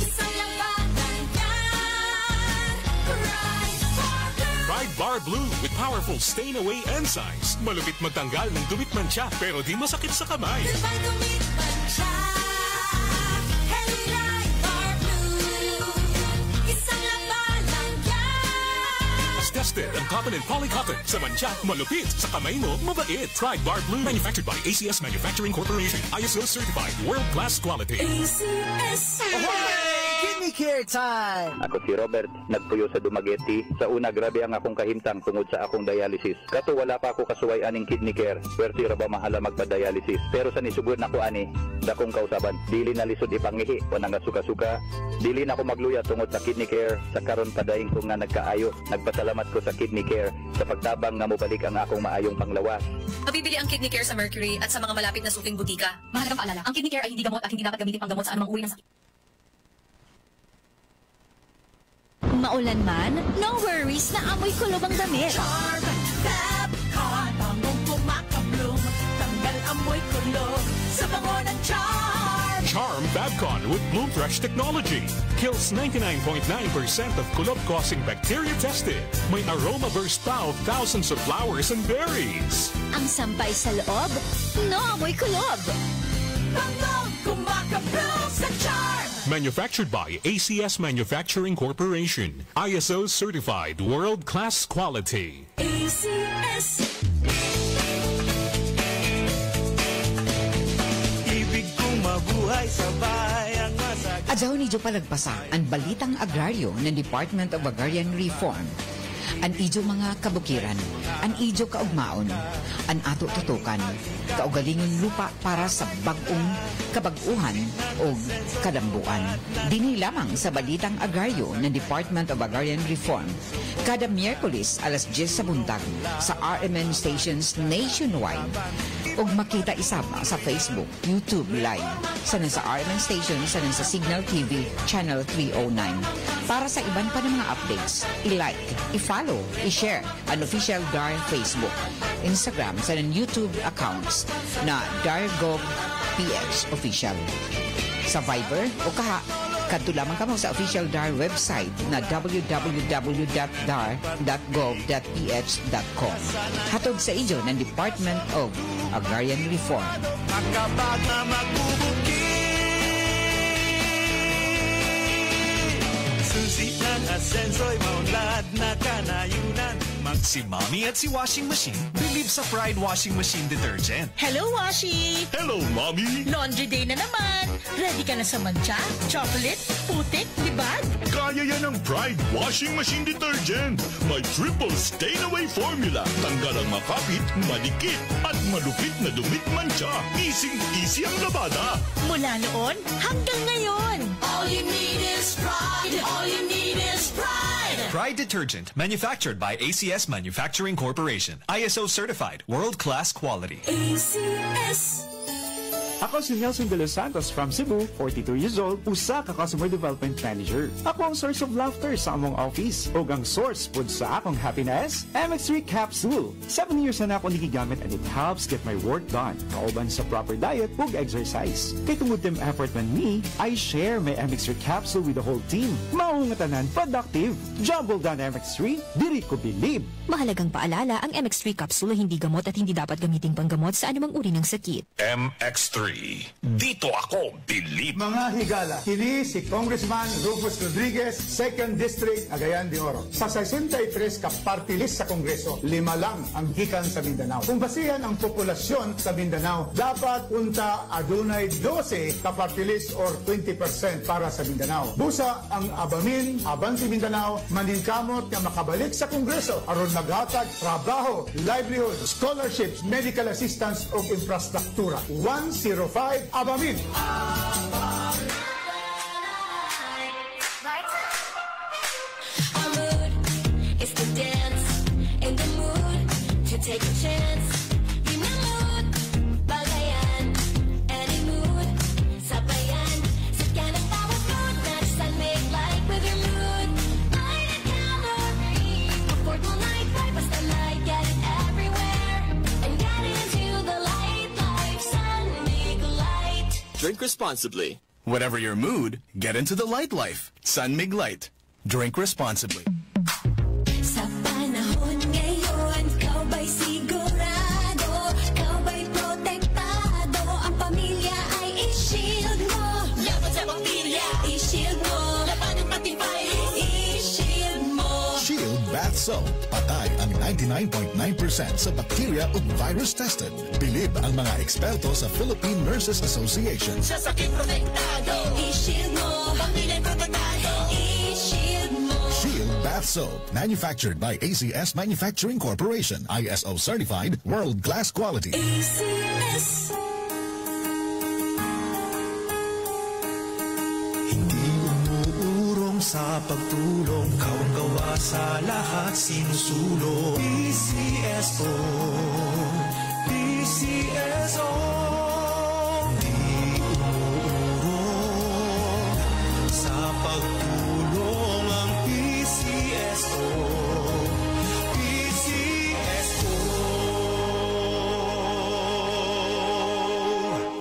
Isang lang batang yan. Ride Bar Blue. Ride Bar Blue with powerful stain-away enzymes. Malupit magtanggal ng dumit mancha pero di masakit sa kamay. Goodbye to me, Masya. Hello, Ride Bar Blue. Isang lang batang yan. As tested ang cotton and polycotton. Sa mancha, malupit. Sa kamay mo, mabait. Ride Bar Blue. Manufactured by ACS Manufacturing Corporation. ISO certified. World-class quality. ACS. Ahoy! Give me Daycare time! Ako si Robert, nagpuyo sa Dumaguete. Sa una, grabe ang akong kahimtang tungod sa akong dialysis. Kato wala pa ako kasuway aning kidney care. Pwerte ra ba mahala magpa-dialysis? Pero sa nisugod na ko ani, dakong kausaban. Dili na lisod ipangihi o nang suka-suka. Dili na ako magluya tungod sa kidney care. Sa karon padayon ko nga nagkaayo. Nagpasalamat ko sa kidney care sa pagtabang nga mobalik ang akong maayong panglawas. Mabibili ang kidney care sa Mercury at sa mga malapit na suking butika. Mahalagang paalala, ang kidney care ay hindi gamot at hindi dapat gamitin panggamot sa anumang uri ng sakit. Maulan man, no worries na amoy kulob ang damit. Charm Fabcon, bangong kumakabloom, tanggal amoy kulob sa bango ng Charm. Charm Fabcon with Bloom Fresh technology kills 99.9% of kulob-causing bacteria tested. May aroma burst pa of thousands of flowers and berries. Ang sampay sa loob, no amoy kulob. Bangong kumakabloom sa Charm. Manufactured by ACS Manufacturing Corporation. ISO certified world-class quality. ACS. Ibig kong mabuhay sa bayang masagay. Adyaw ni Jo palagpasa ang balitang agraryo ng Department of Agrarian Reform. An ijo mga kabukiran, an ijo kaugmaon, an ato tutukan, kaugalingon lupa para sa bagong kabaguhan o kadambuan. Dinhi lamang sa balitang agraryo ng Department of Agrarian Reform. Kada Miyerkules alas 10 sa buntag sa RMN stations nationwide. Og makita isab sa Facebook, YouTube Live, sanan sa RMN station, sanan sa Signal TV Channel 309. Para sa iban pa ng mga updates, i-like, i-follow, i-share ang official DAR Facebook, Instagram, sanan YouTube accounts na DAR.gov PH Official. Sa Viber o kaha, kadto lamang kamo sa official DAR website na www.dar.gov.ph.com. Hatod sa ijo ng Department of Agrarian Reform. Makabag na magbubukid, susi ng asenso'y maunlad na kanayunan. Si Mommy at si Washing Machine believe sa Pride Washing Machine Detergent. Hello, Washi! Hello, Mommy! Laundry day na naman! Ready ka na sa mancha, chocolate, putik, libag? Kaya yan ang Pride Washing Machine Detergent. May triple stain-away formula. Tanggal ang makapit, madikit, at malupit na dumit mancha. Easy ang labada. Mula noon hanggang ngayon. All you need is pride. All you need is pride. Pride Detergent, manufactured by ACS Manufacturing Corporation. ISO certified, world-class quality. ACS. Ako si Nelson De Los Santos from Cebu, 42 years old, usa ka Customer Development Manager. Ako ang source of laughter sa among office o ang source pud sa akong happiness, MX3 Capsule. 7 years na ako nigigamit and it helps get my work done. Kauban sa proper diet ug exercise. Kay tungod team effort man me, I share my MX3 Capsule with the whole team. Maungatanan productive. Jumble down MX3, diri ko believe. Mahalagang paalala, ang MX3 Capsule hindi gamot at hindi dapat gamiting panggamot sa anumang uri ng sakit. MX3. Dito ako believe. Mga higala, kini si Congressman Rufus Rodriguez, 2nd District, Cagayan de Oro. Sa 63 ka party list sa Kongreso, 5 lang ang gikan sa Mindanao. Kung basihan ang populasyon sa Mindanao, dapat unta adunay 12 ka party list or 20% para sa Mindanao. Busa ang Abamin, Abanti Mindanao, maningkamot nga makabalik sa Kongreso aron maghatag trabaho, livelihood, scholarships, medical assistance o infrastruktura. 105 Abamin. Our mood is to dance in the mood to take a chance. In the mood, bagayan, any mood, sabayan. Sit ka ng bawat mood, match and make light with your mood. Light and calorie, affordable night life, basta light, get it everywhere. And get into the light life, sun, make light. Drink responsibly. Whatever your mood, get into the light life. San Mig Light. Drink responsibly. Sa panahon ngayon, ikaw ba'y sigurado? Ikaw ba'y protektado? Ang pamilya ay i-shield mo. Laban sa bakterya, i-shield mo. Laban ng patibay, i-shield mo. Shield Bath Soap. Patay ang 99.9% sa bacteria ug virus tested. Bilib ang mga eksperto sa Philippine Nurses Association. Sa sakit protektado, i-shield mo. Pamilya protektado. Shield Bath Soap, manufactured by ACS Manufacturing Corporation, ISO certified, world-class quality. ACS. Hindi umuurong sa pagtulong, kawang-gawa sa lahat sinusulong. PCSO, PCSO. Hindi umuurong sa pagtulong ang PCSO, PCSO.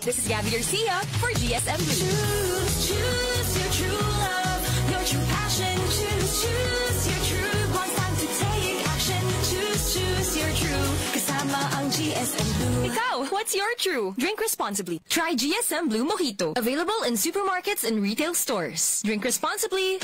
This is Gabby Garcia for GSM Blue. Choose your true love, your true passion. Choose your true. One time to take action. Choose your true. Kasama ang GSM Blue. Ikaw, what's your true? Drink responsibly. Try GSM Blue Mojito. Available in supermarkets and retail stores. Drink responsibly.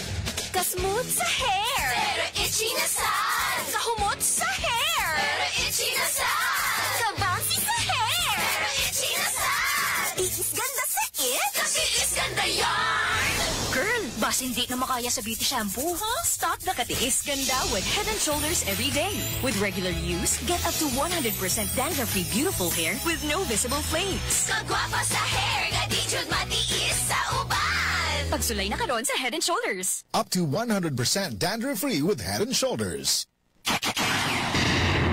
Kasmooth sa hair, pero itchy na sad. Kahumot sa hair, pero itchy na sad. Kabouncy sa hair, pero itchy na sad. Tiis ganda sa it, kasi is ganda yarn. Girl, bas hindi na makaya sa beauty shampoo, huh? Stop the katiis ganda with Head & Shoulders every day. With regular use, get up to 100% dandruff-free beautiful hair with no visible flakes. Kagwapa sa hair, nga di jud matiis sa uban. Pagsulay na karon sa Head & Shoulders. Up to 100% dandruff-free with Head & Shoulders.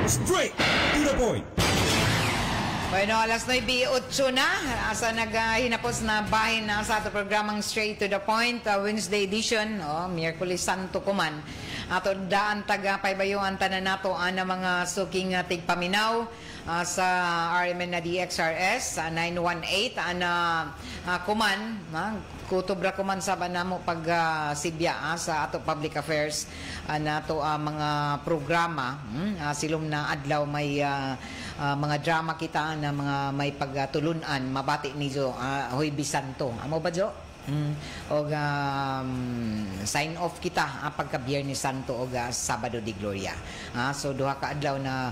Straight to the point. Bueno, alas 9:08 na. Asa naghinapos na bahin na sa ato programang Straight to the Point, Wednesday edition, Miyerkules Santo kuman. Ato daan taga paybayuan tanan nato ana mga suking tigpaminaw sa RMN na DXRS 918 ana kuman, kutubra kuman sa banamo pag sibya sa ato public affairs nato mga programa silom na adlaw may mga drama kita na mga may pagtulunan mabati ni Jo Hoy Bisanto amo ba Jo og sign off kita pagka Biyernes Santo og Sabado de Gloria so duha ka adlaw na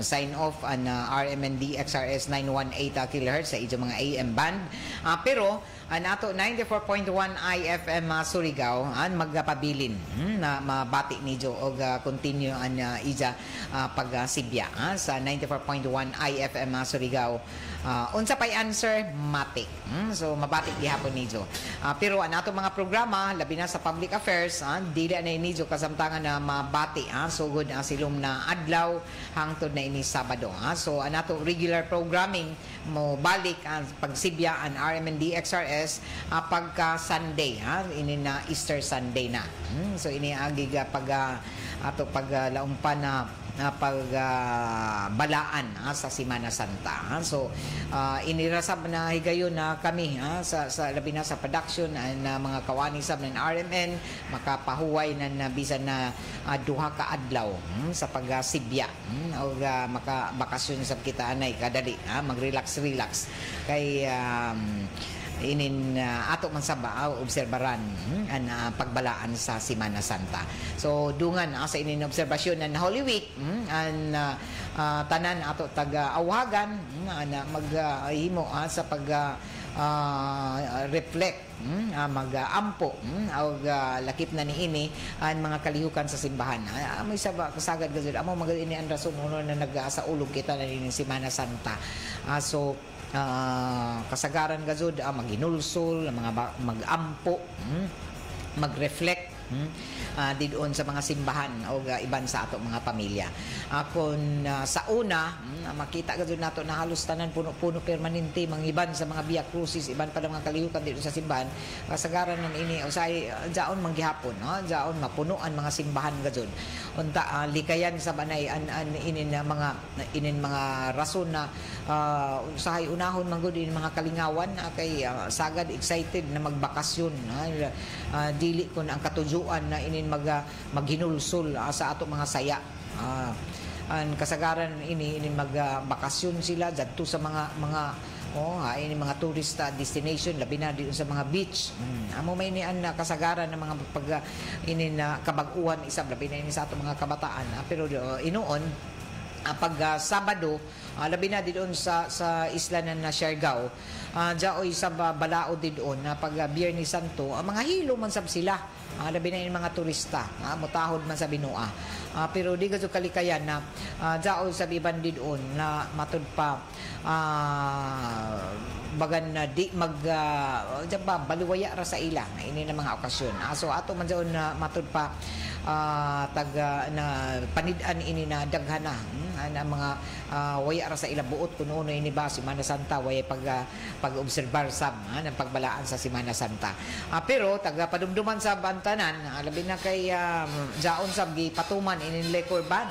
sign off an RMND XRS 918 kHz sa ijo mga AM band pero nato 94.1 IFM Surigao magpabilin na mabati ni Jo og continue an ija pag sibya sa 94.1 IFM Surigao unsa pay answer matik so mabati gihapon ni Jo pero nato mga programa labi na sa public affairs dili na ni Jo kasamtangan na mabati sugod silom na adlaw hangtod na ini Sabado so nato regular programming mo balik pagsibya an RMND XRS pagka Sunday ini na Easter Sunday na so ini agiga pag ato paglaumpan na pagbalaan sa Semana Santa so inirasab na higayon na kami sa labi na sa production na mga kawani sab ng RMN makapahuway na bisan na duha ka adlaw sa pagsibya o makabakasyon sa kita anay kadali mag-relax kay inin ato man sa obserbaran ang pagbalaan sa Semana Santa. So dungan sa inin obserbasyon ng Holy Week ang tanan ato taga-awagan na maghimo sa pag reflect mag-ampo o lakip na niini ang mga kalihukan sa simbahan. Amoy sa kasagad gazud amo magini ang rason na nag-asa ulog kita na ini Semana Santa. So kasagaran gazud maginulsol mga magampo mag-reflect didon sa mga simbahan o iban sa ato mga pamilya kung sa una makita gazud nato na halos tanan puno permanente mangiban sa mga Via Crucis iban pa mga kalihukan dito sa simbahan kasagaran nan ini usay jaon manggihapon jaon mapunuan mga simbahan gazud unta likayan sa banay inin mga rason na usahay unahon manggod in mga kalingawan kay sagad excited na magbakasyon dili kun ang katujuan na inin maghinulsol sa ato mga saya ang kasagaran ini magbakasyon sila dadto sa mga ini mga tourist destination labi na dito sa mga beach amo may ni an kasagaran ng mga pag ini na kabag-uhan isab labi na ini sa ato mga kabataan pero inoon Sabado, labi na doon sa isla na Siargao, dyaoy sa balao doon na pag Biyernes Santo, mga hilo man sab sila, labi na yung mga turista, mutahod man sa Binua. Pero di gazo kalikayan na dyaoy sa iban doon na matud pa bagan na di baliwaya ra sa ila na ini na mga okasyon. So ato man dyan na matud pa na panid-an ini na daghana na mga waya ra sa ila buot kuno ini ba Semana Santa waya pag-obserbar sab ng pagbalaan sa Semana Santa. Pero taga padumduman sa bantanan labi na kay jaon sab gi patuman ini liquor ban.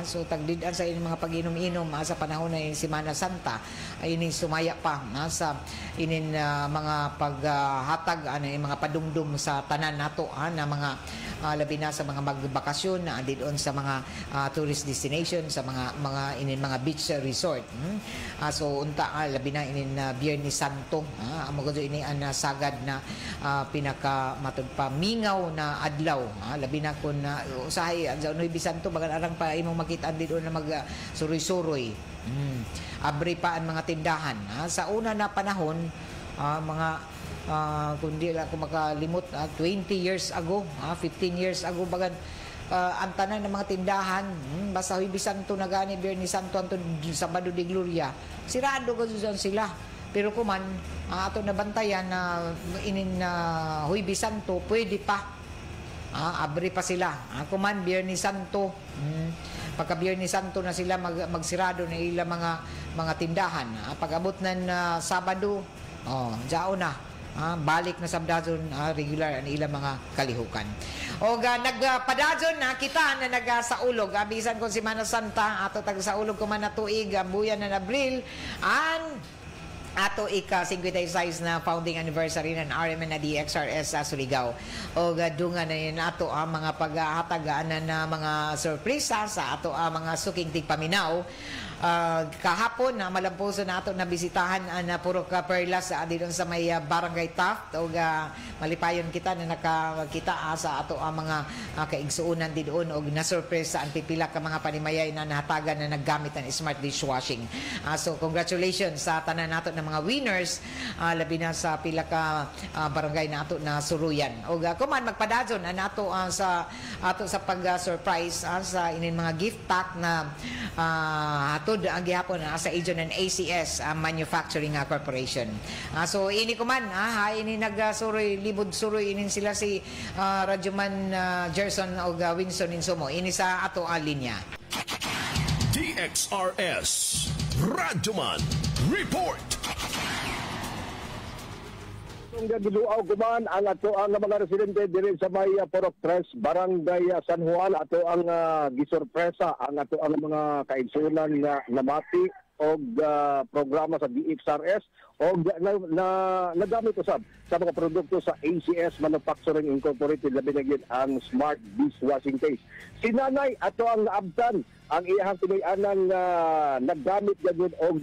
So tagdidan sa ining mga pag-inom-inom sa panahon na Semana Santa ay ini sumaya pa sa inin mga paghatag yung mga padumdum sa tanan nato na mga labi na sa mga magbakasyon doon sa mga tourist destination sa mga inin mga beach resort. So unta labi na inin Biyernes Santo amo gud ini an sagad na pinaka matud pa mingaw na adlaw labi na kun usahay sa Noybe Santo bagan arang pa imong makita doon na mag-suroy-suroy. Abri pa ang mga tindahan. Sa una na panahon, mga kundi lang kung makalimot, 20 years ago, 15 years ago, bagan ang tanan ng mga tindahan, basta Noybe Santo na gani, Biyernes Santo, Sabado de Gloria, sirado ko dyan sila. Pero kuman, ato nabantayan na inin Noybe Santo, pwede pa. Abri pa sila. Kuman, Biyernes Santo, pagka Biyernes Santo na sila magsirado na ilang mga tindahan. Pag-abot ng Sabado, dao na. Balik na sabdazon regular ang ilang mga kalihukan. O nagpadazon na kita na nagasaulog. Bisan ko Semana Santa, ato tag-saulog ko man na tuig, buyan na Abril, ato ika-56 na founding anniversary ng RMN na DXRS sa Surigao. O dunga na yun ato ang mga paghahatagaan na mga sorpresa sa ato ang mga suking tigpaminaw. Kahapon na malampuso na ato na bisitahan na puro perlas doon sa may Barangay Taft o malipayon kita na nakakita sa ato ang mga kaigsuunan doon o na-surprise ang pipila ka mga panimayay na nahatagan na naggamit ng smart dishwashing. So congratulations sa tanan nato ng mga winners labi na sa pila ka barangay na ato na suruyan. O kuman magpadazon nato sa ato sa pag-surprise sa inin mga gift pack na ang gihapon sa agent ng ACS Manufacturing Corporation. So ini kuman ini nagsuroy libod suroy inin sila si Radyoman Gerson o Winson Insumo ini sa ato linya. DXRS Radyoman Report. Giduaw kuman ang ato ang mga residente diri sa may Purok 3 Barangay San Juan ato ang gisurpresa ang ato ang mga kaigsunan nga namati og programa sa DXRS og nagamit usab sa mga produkto sa ACS Manufacturing Incorporated labi na gyud ang smart dishwashing paste. Si nanay ato ang naabtan ang iyang tinuy-anang naggamit gyud og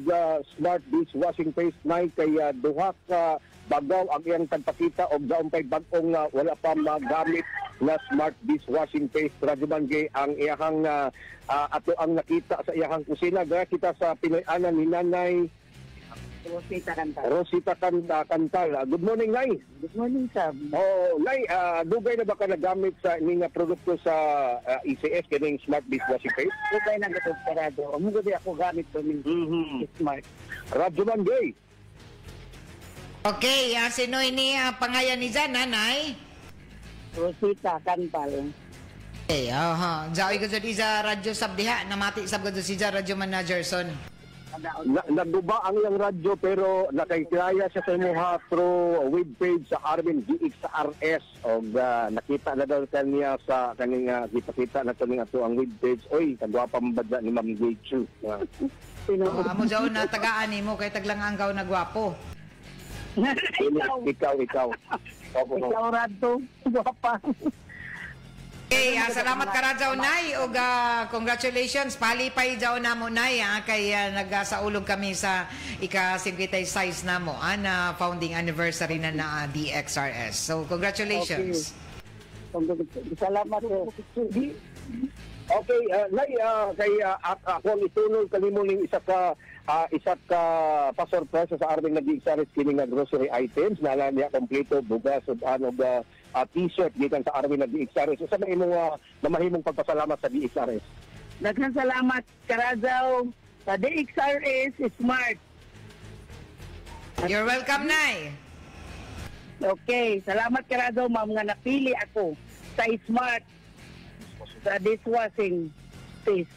smart dishwashing paste nay kay duha ka bagaw ang iyang tagpakita og daon pay bag-ong wala pa magamit na smart dishwashing paste. Radyoman gay ang iyang ato ang nakita sa iyang kusina. Gaya kita sa Pinoy-anan ni Nanay Rosita Cantal. Good morning, Nay. Good morning, sir. Nay, dugay na ba ka nagamit sa inyong produkto sa ECS kining smart dishwashing paste? Dugay na gatod karado. Umugo di ako gamit to ning smart. Radyoman gay. Okay, sino ini pangayan ni Jan, nanay? Rosita Cantal. Okay, Jawi ko sa radyo sabdiha, namati sab ko si radyo managerson. Nagduba ang iyang radyo pero nakaikilaya siya sa imuha through webpage sa Armin DXRS o nakita na daw kaniya sa kaning kita-kita na kaning ato ang webpage. Oy, kagwapa mabadla ni Ma'am Gaychu. Amo daw na tagaan mo kay taglang anggaw na gwapo. Ikaw. Ikaw radto, gwapa. Okay, salamat ka radyaw, Nay. O congratulations. Palipay daw na mo, Nay. Kay nagsaulog kami sa ika-56 na mo. Na founding anniversary na DXRS. So, congratulations. Okay. Salamat. Okay, kay ako ang itunol kanimo ning isa ka pa-surprise sa arming nag-iigsaris kini nga grocery items na niya kompleto bugas ug t-shirt gikan sa arming nag-iigsaris. Sa mahimong namahimong pagpasalamat sa DXRS. Daghang salamat Karazaw sa DXRS Smart. You're welcome, Nay. Okay, salamat Karazaw ma'am nga napili ako sa Smart sa dishwashing space.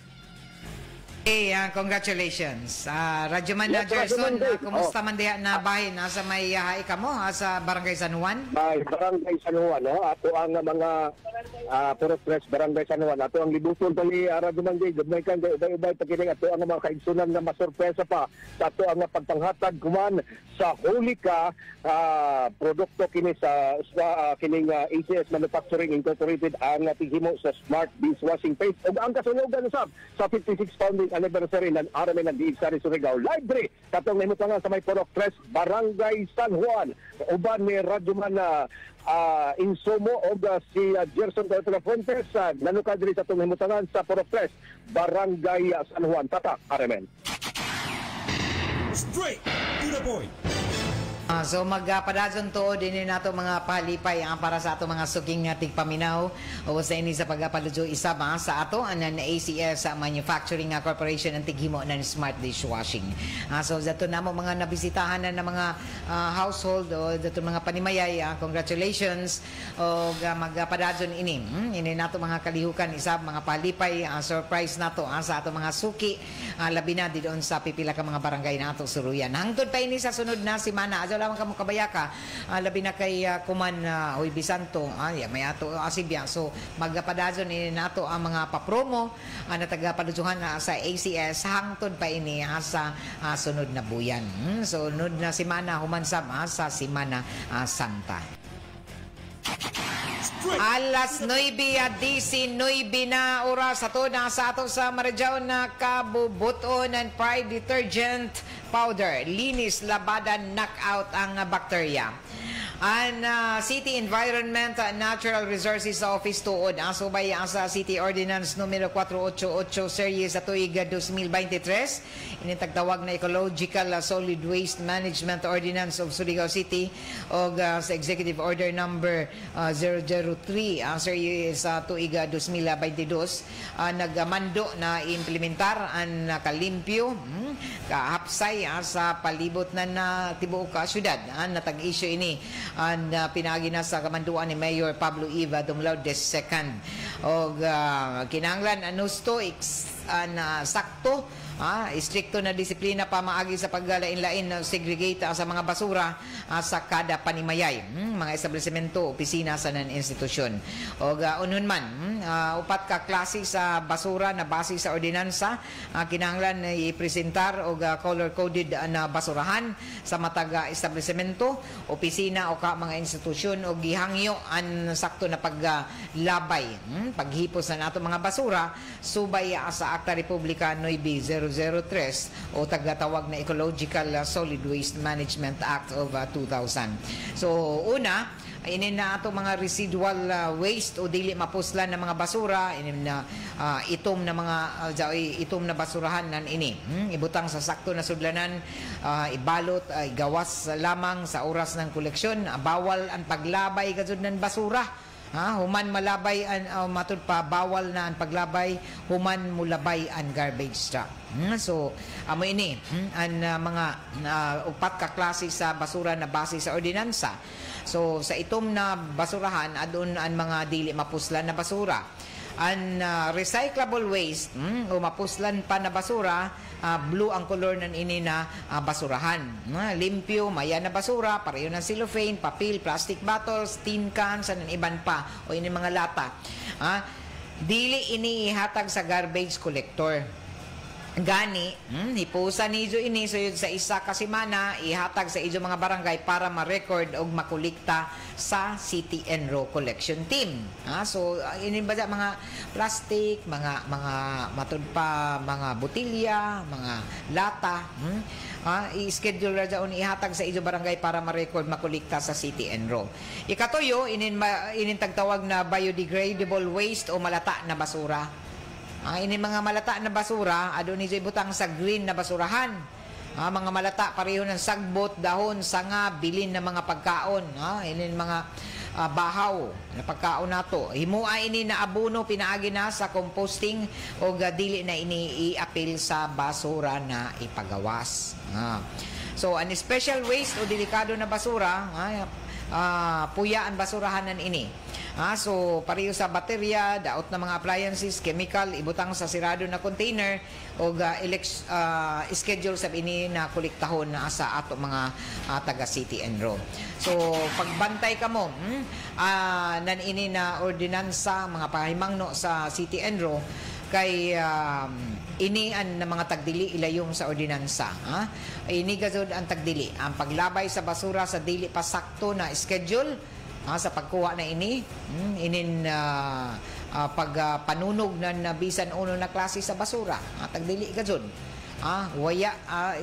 Hey, congratulations. Radyo Man na Gerson, kumusta man diha na bahin? Asa may haay ka mo? Sa Barangay San Juan? Barangay San Juan, no? Ato ang mga Purok Tres, Barangay San Juan. Ato ang libuton pali Radyo Man Day. Gabay kan, ubay pakinig. Ato ang mga kaigsunan na masurpresa pa. Sa ato ang pagtanghatag kuman sa Hulika produkto kini sa kining ACS Manufacturing Incorporated ang tigimo sa Smart Dishwashing Paste. Ug ang kasunugan usab sa 56 founding anniversary ng Arame ng DXRS Surigao Library katong nahimutangan sa may Purok Tres, Barangay San Juan. Uban ni Radyo Man Insumo o si Gerson Teatro Fuentes nanukad rin sa itong nahimutangan sa Purok Tres, Barangay San Juan. Tatak, Aremen. Straight to the point. So magpadadyon to din nato mga palipay para sa ato mga suking tigpaminaw o sa ini sa pagpaludyo isa ba sa ato anan ACS Manufacturing Corporation ang tighimo ng Smart Dishwashing. So dato namo mga nabisitahan na mga household o dato mga panimayay, congratulations o magpadadyon ini nato mga kalihukan isa mga palipay surprise nato sa ato mga suki labi na doon sa pipila ka mga barangay nato Suruyan. Hangtod pa ini sa sunod na semana lamang kamo kabayaka labi na kay Kuman Huy Bisanto may ato asibya so magpadadyon ini nato ang mga papromo na tagapadujuhan sa ACS hangtod pa ini sa sunod na buyan. Sunod na semana humansab sa Semana Santa. Alas 9:19 na oras ato na sa ato sa Marijaw na kabubuton ng Pride Detergent Powder. Linis, labada, knockout ang bakterya. Ang City Environment Natural Resources Office tuod ang subay sa City Ordinance numero 488 series sa tuig 2023 initagtawag na Ecological Solid Waste Management Ordinance of Surigao City o sa Executive Order number 003 series sa tuig 2022 nagmando na implementar ang kalimpyo kahapsay sa palibot na tibuok ka syudad natag-issue ini ang pinagi na sa kamanduan ni Mayor Pablo Eva Dumlao II o kinahanglan anusto na sakto istrikto na disiplina pamaagi sa paggalain-lain segregate sa mga basura sa kada panimayay mga establishmento opisina sa institusyon o unhun man upat ka klase sa basura na base sa ordinansa kinahanglan i-presentar o color coded na basurahan sa matag establishmento opisina o mga institusyon o gihangyo ang sakto na paglabay paghipos na nato mga basura subay sa Akta Republika 903 o tagatawag na Ecological Solid Waste Management Act of 2000. So una inin na ato mga residual waste o dili mapuslan na mga basura inin na itom na mga itom na basurahan nan ini ibutang sa sakto na sudlanan ibalot igawas lamang sa oras ng koleksyon bawal ang paglabay kadud ng basura human malabay matud pa bawal na ang paglabay human mulabay ang garbage truck. So amo ini ang mga upat ka klase sa basura na base sa ordinansa. So sa itom na basurahan adun ang mga dili mapuslan na basura. Ang recyclable waste o mapuslan pa na basura blue ang color ng ini na basurahan. Limpyo, maya na basura, pareho ng cellophane, papel, plastic bottles, tin cans, and iban pa o ini mga lata. Dili ini ihatag sa garbage collector. Gani, hipusan niyo ini suyod sa isa ka semana ihatag sa ijo mga barangay para ma-record o makulikta sa City Enro Collection Team. So ini ba mga plastic, mga matud pa mga botilya, mga lata, i-schedule ra daw ihatag sa ijo barangay para ma-record makulikta sa City Enro. Ikatuyo inin tagtawag na biodegradable waste o malata na basura. Ini mga malata na basura, ado ni ibutang sa green na basurahan. Mga malata pareho ng sagbot, dahon, sanga, bilin na mga pagkaon. Ini mga bahaw na pagkaon nato. Himua ini na abono pinaagi na sa composting o dili na ini i-apil sa basura na ipagawas. So an special waste o delikado na basura, puya ang basurahanan ini. So pareho sa baterya, daot na mga appliances, chemical, ibutang sa sirado na container o schedule sa ini na kolektahon na sa ato mga taga City Enro. So pagbantay ka mo, nan ini na ordinansa mga pahimangno sa City Enro kay inian na mga tagdili ilayong sa ordinansa. Ini gazod ang tagdili, ang paglabay sa basura sa dili pa sakto na schedule. Sa pagkuha na inin pagpanunog na bisan uno na klase sa basura. Tagdili ka dyan.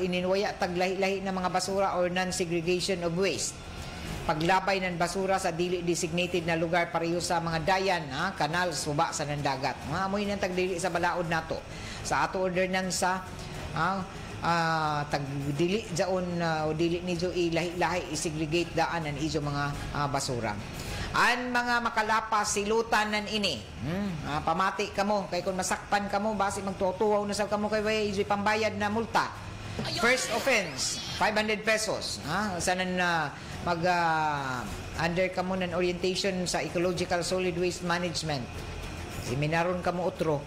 Ininwaya taglahi-lahi na mga basura or non-segregation of waste. Paglabay ng basura sa dili designated na lugar pareho sa mga dayan, kanal, suba sa nandagat. Amoy nang tagdili sa balaod nato. Sa ato ordinansa, tagdili jaon dili nijo ilahi-lahi isegregate daan an ijo mga basura. An mga makalapas silutan nan ini. Pamati kamo kay kun masakpan kamo basi magtutuwaw na sa kamo kay way ijo pambayad na multa. First offense 500 pesos. Sanan mag under kamo nan orientation sa ecological solid waste management. Seminaron kamo otro.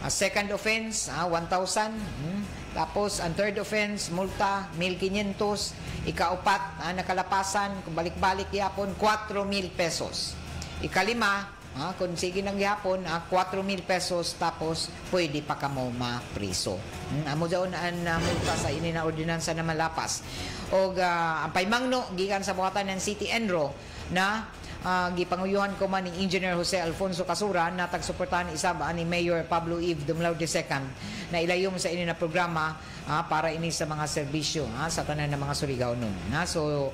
Second offense 1,000. Tapos, ang third offense, multa, 1,500. Ikaupat, nakalapasan, kung balik-balik yapon, 4,000 pesos. Ikalima, kung sige nang yapon, 4,000 pesos, tapos pwede pa kamo mapriso. Amo daon ang multa sa ini na ordinansa na malapas. O ang paymangno, gikan sa buhatan ng City Enro, na gipanguyuhan ko man ni Engineer Jose Alfonso Casura na tagsuportahan isab ni Mayor Pablo Eve Dumlaute II na ilayom sa ini na programa para ini sa mga serbisyo sa tanan ng mga Surigao nun. So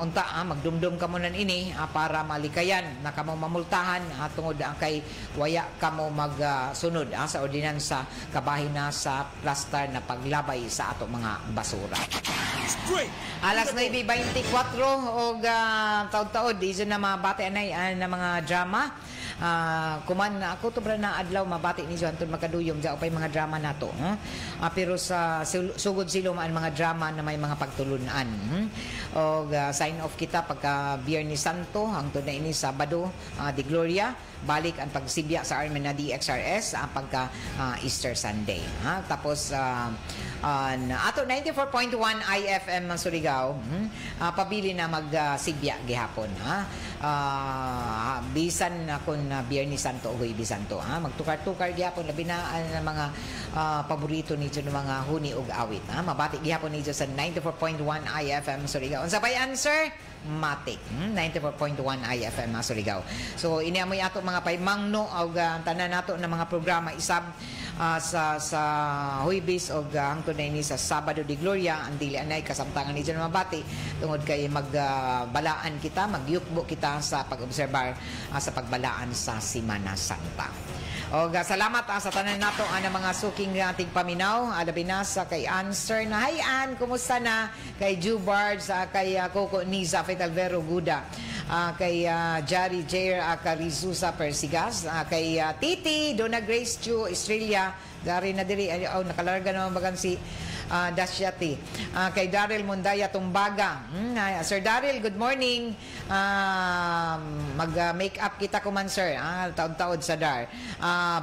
unta magdumdum ka mo nan ini para malikayan na kamo mamultahan tungod kay waya kamo magsunod sa ordinansa kabahin na sa plaster na paglabay sa ato mga basura. Alas 9:24 og taud-taud iso na mabati anay na mga drama. Kuman ako to na adlaw mabati ni John tun makaduyom sa upay mga drama nato. Pero sa sugod silo man mga drama na may mga pagtulunan. Og sign off kita pagka Biyernes Santo hangtod na ini Sabado di Gloria balik ang pagsibya sa Armen na DXRS pagka Easter Sunday. Tapos ato 94.1 IFM Surigao pabili na magsibya gihapon bisan kun Biyernes Santo o Huwebes Santo magtukar-tukar gihapon labi na ang mga paborito nito ng mga huni ug awit mabati gihapon nito sa 94.1 IFM Surigao. Unsa bay answer? Matik 94.1 IFM Surigao. So ini amoy ato mga paymangno og tanan nato na mga programa isab sa Huwebes og hangtod na ini sa Sabado de Gloria ang dili anay kasamtangan ni John mabati tungod kay magbalaan kita magyukbo kita sa pag-obserbar sa pagbalaan sa Semana Santa. O salamat sa tanan nato ang mga suking ating paminaw. Alabi na sa kay Answer na hi Ann, kumusta na? Kay Jubard, sa kay Coco Niza, Fet Alvero Guda, kay Jari Jair Carizusa Persigas, kay Titi, Donna Grace Chu, Estrella, dari na diri, nakalarga naman bagan si Dasyati. Kay Daryl Mundaya Tumbaga. Sir Daryl, good morning. Mag-make up kita ko man, sir. Taod-taod sa Dar.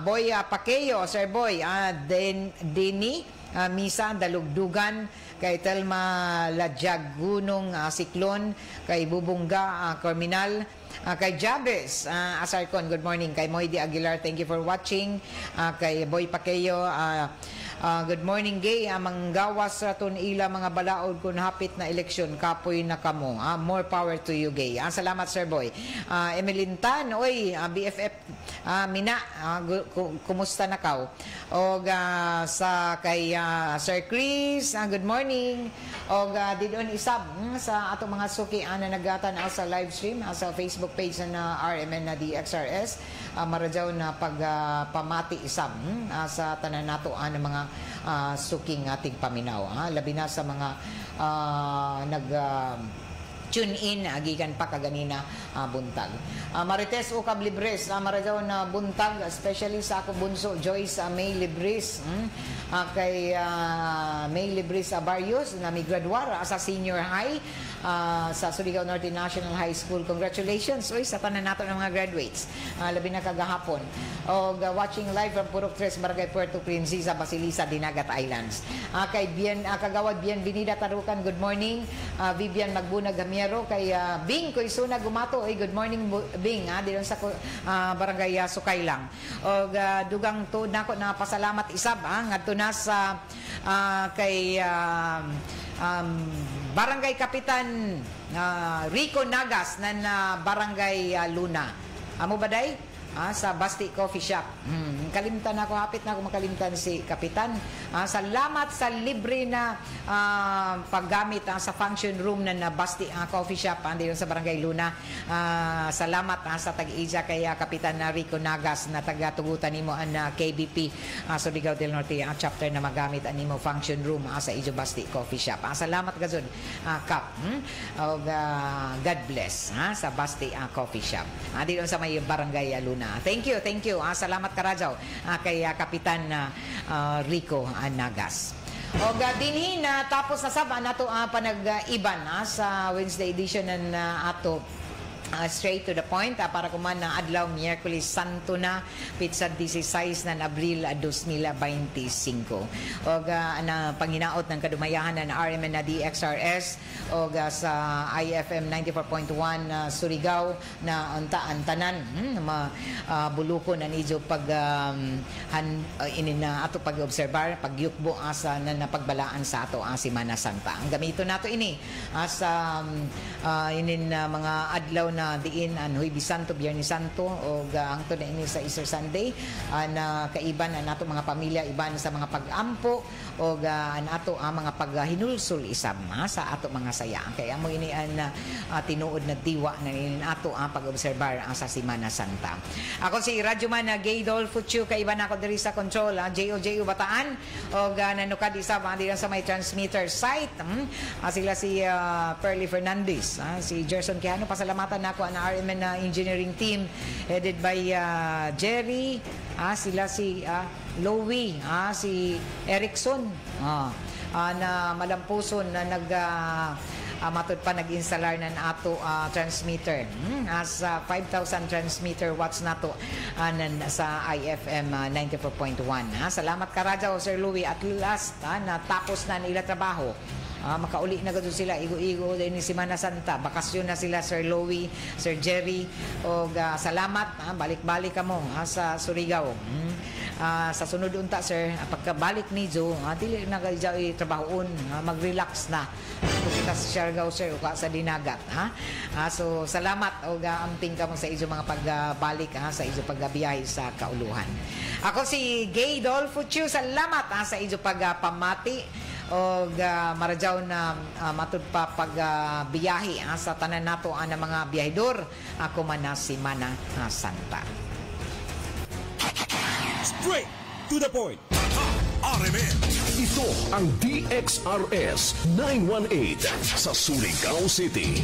Boy Pakeyo, Sir Boy. Deni Misa Dalugdugan. Kay Telma Ladjagunong Siklon. Kay Bubungga Corminal. Kay Jabez Asarcon, good morning. Kay Moy Di Aguilar, thank you for watching. Kay Boy Pakeyo, Good morning, Gay. Manggawas raton ila mga balaod kung hapit na eleksyon. Kapoy na kamo. More power to you, Gay. Salamat, Sir Boy. Emeline Tan, oy, BFF Mina, kumusta na kaw? O sa kay Sir Chris, good morning. O didon isab sa ato mga suki na nagatan sa live stream sa Facebook page na RMN na DXRS. Maradyaw na pagpamati isab sa tanan nato ng mga suking ating paminaw. Labi na sa mga nag tune in gikan pa kaganina buntag. Marites Ukab Libres, maradyaw na buntag, especially sa ako bunso Joyce May Libres, kay May Libres Barrios na may graduar sa senior high sa Surigao Norte National High School. Congratulations sa tanan nato ng mga graduates. Labi na kagahapon. O watching live from Purok 3, Barangay Puerto Princesa, Basilisa, Dinagat Islands. Kay kagawad Bienvenida Tarukan, good morning. Vivian Magbunag Gamiero, kay Bing Koysuna Gumato, good morning Bing, dito sa Barangay Sukay lang. O dugang to nako na pasalamat isab ngadto na sa kay Barangay Kapitan Rico Nagas na Barangay Luna. Amo baday? Sa Basti Coffee Shop. Kalimtan ako, hapit na ako makalimtan si Kapitan. Salamat sa libre na paggamit sa function room na Basti Coffee Shop dito sa Barangay Luna. Salamat sa tag-ija kay Kapitan Rico Nagas na taga-tugutan nimo ang KBP Surigao del Norte chapter na magamit nimo function room sa Ijo Basti Coffee Shop. Salamat gazon Kap. God bless sa Basti Coffee Shop. Dito sa may Barangay Luna. Thank you. Salamat Karajaw kay Kapitan Rico Nagas. O dinhi na tapos na sab nato panag-iban sa Wednesday edition ng ato straight to the point para kuman na adlaw Miyerkules Santo na pitsa 16 na Abril 2025. Og na panginaot ng kadumayahan ng RMN na DXRS og sa IFM 94.1 Surigao na untaan tanan buluko na nidyo pag ato pag-obserbar pagyukbo asa na napagbalaan sa ato Semana Santa. Ang gamito nato ini sa mga adlaw na diin Huwebes Santo, Biyernes Santo o hangtod na ini sa Easter Sunday na kaiban nato mga pamilya iban sa mga pag-ampo o nato mga paghinulsol isab sa ato mga saya kaya mo ini tinuod na diwa na ato pag-obserbar sa Semana Santa. Ako si Radyoman Gay Dolfo Chu kaiban ako diri sa control JOJU Bataan o nanukad isab diri sa may transmitter site sila si Perly Fernandez, si Gerson Quijano. Pasalamatan na ako ang RMN na engineering team headed by Jerry, sila si Louie, si Erickson na malampuson na matod pa nag-installer ng ato transmitter as 5,000 transmitter watts nato sa IFM 94.1. Salamat Karajaw Sir Louie, at last natapos na nila trabaho. Makauli na gado sila igo-igo din ni Semana Santa, bakasyon na sila Sir Louie, Sir Jerry o salamat balik-balik kamo sa Surigao. Sa sunod unta sir pagkabalik ni Joe dili na gadya trabahoon, mag-relax na kita sa Siargao sir o sa Dinagat so salamat o amping kamo sa ijo mga pagbalik sa ijo pagbiyahe sa kauluhan. Ako si Gay Dolfo Chu, salamat sa ijo pagpamati o maradyaw na matud pa pagbiyahe sa tanan nato ang mga biyahedor ako man na Semana Santa. Straight to the point. RMN. Ito ang DXRS 918 sa Surigao City.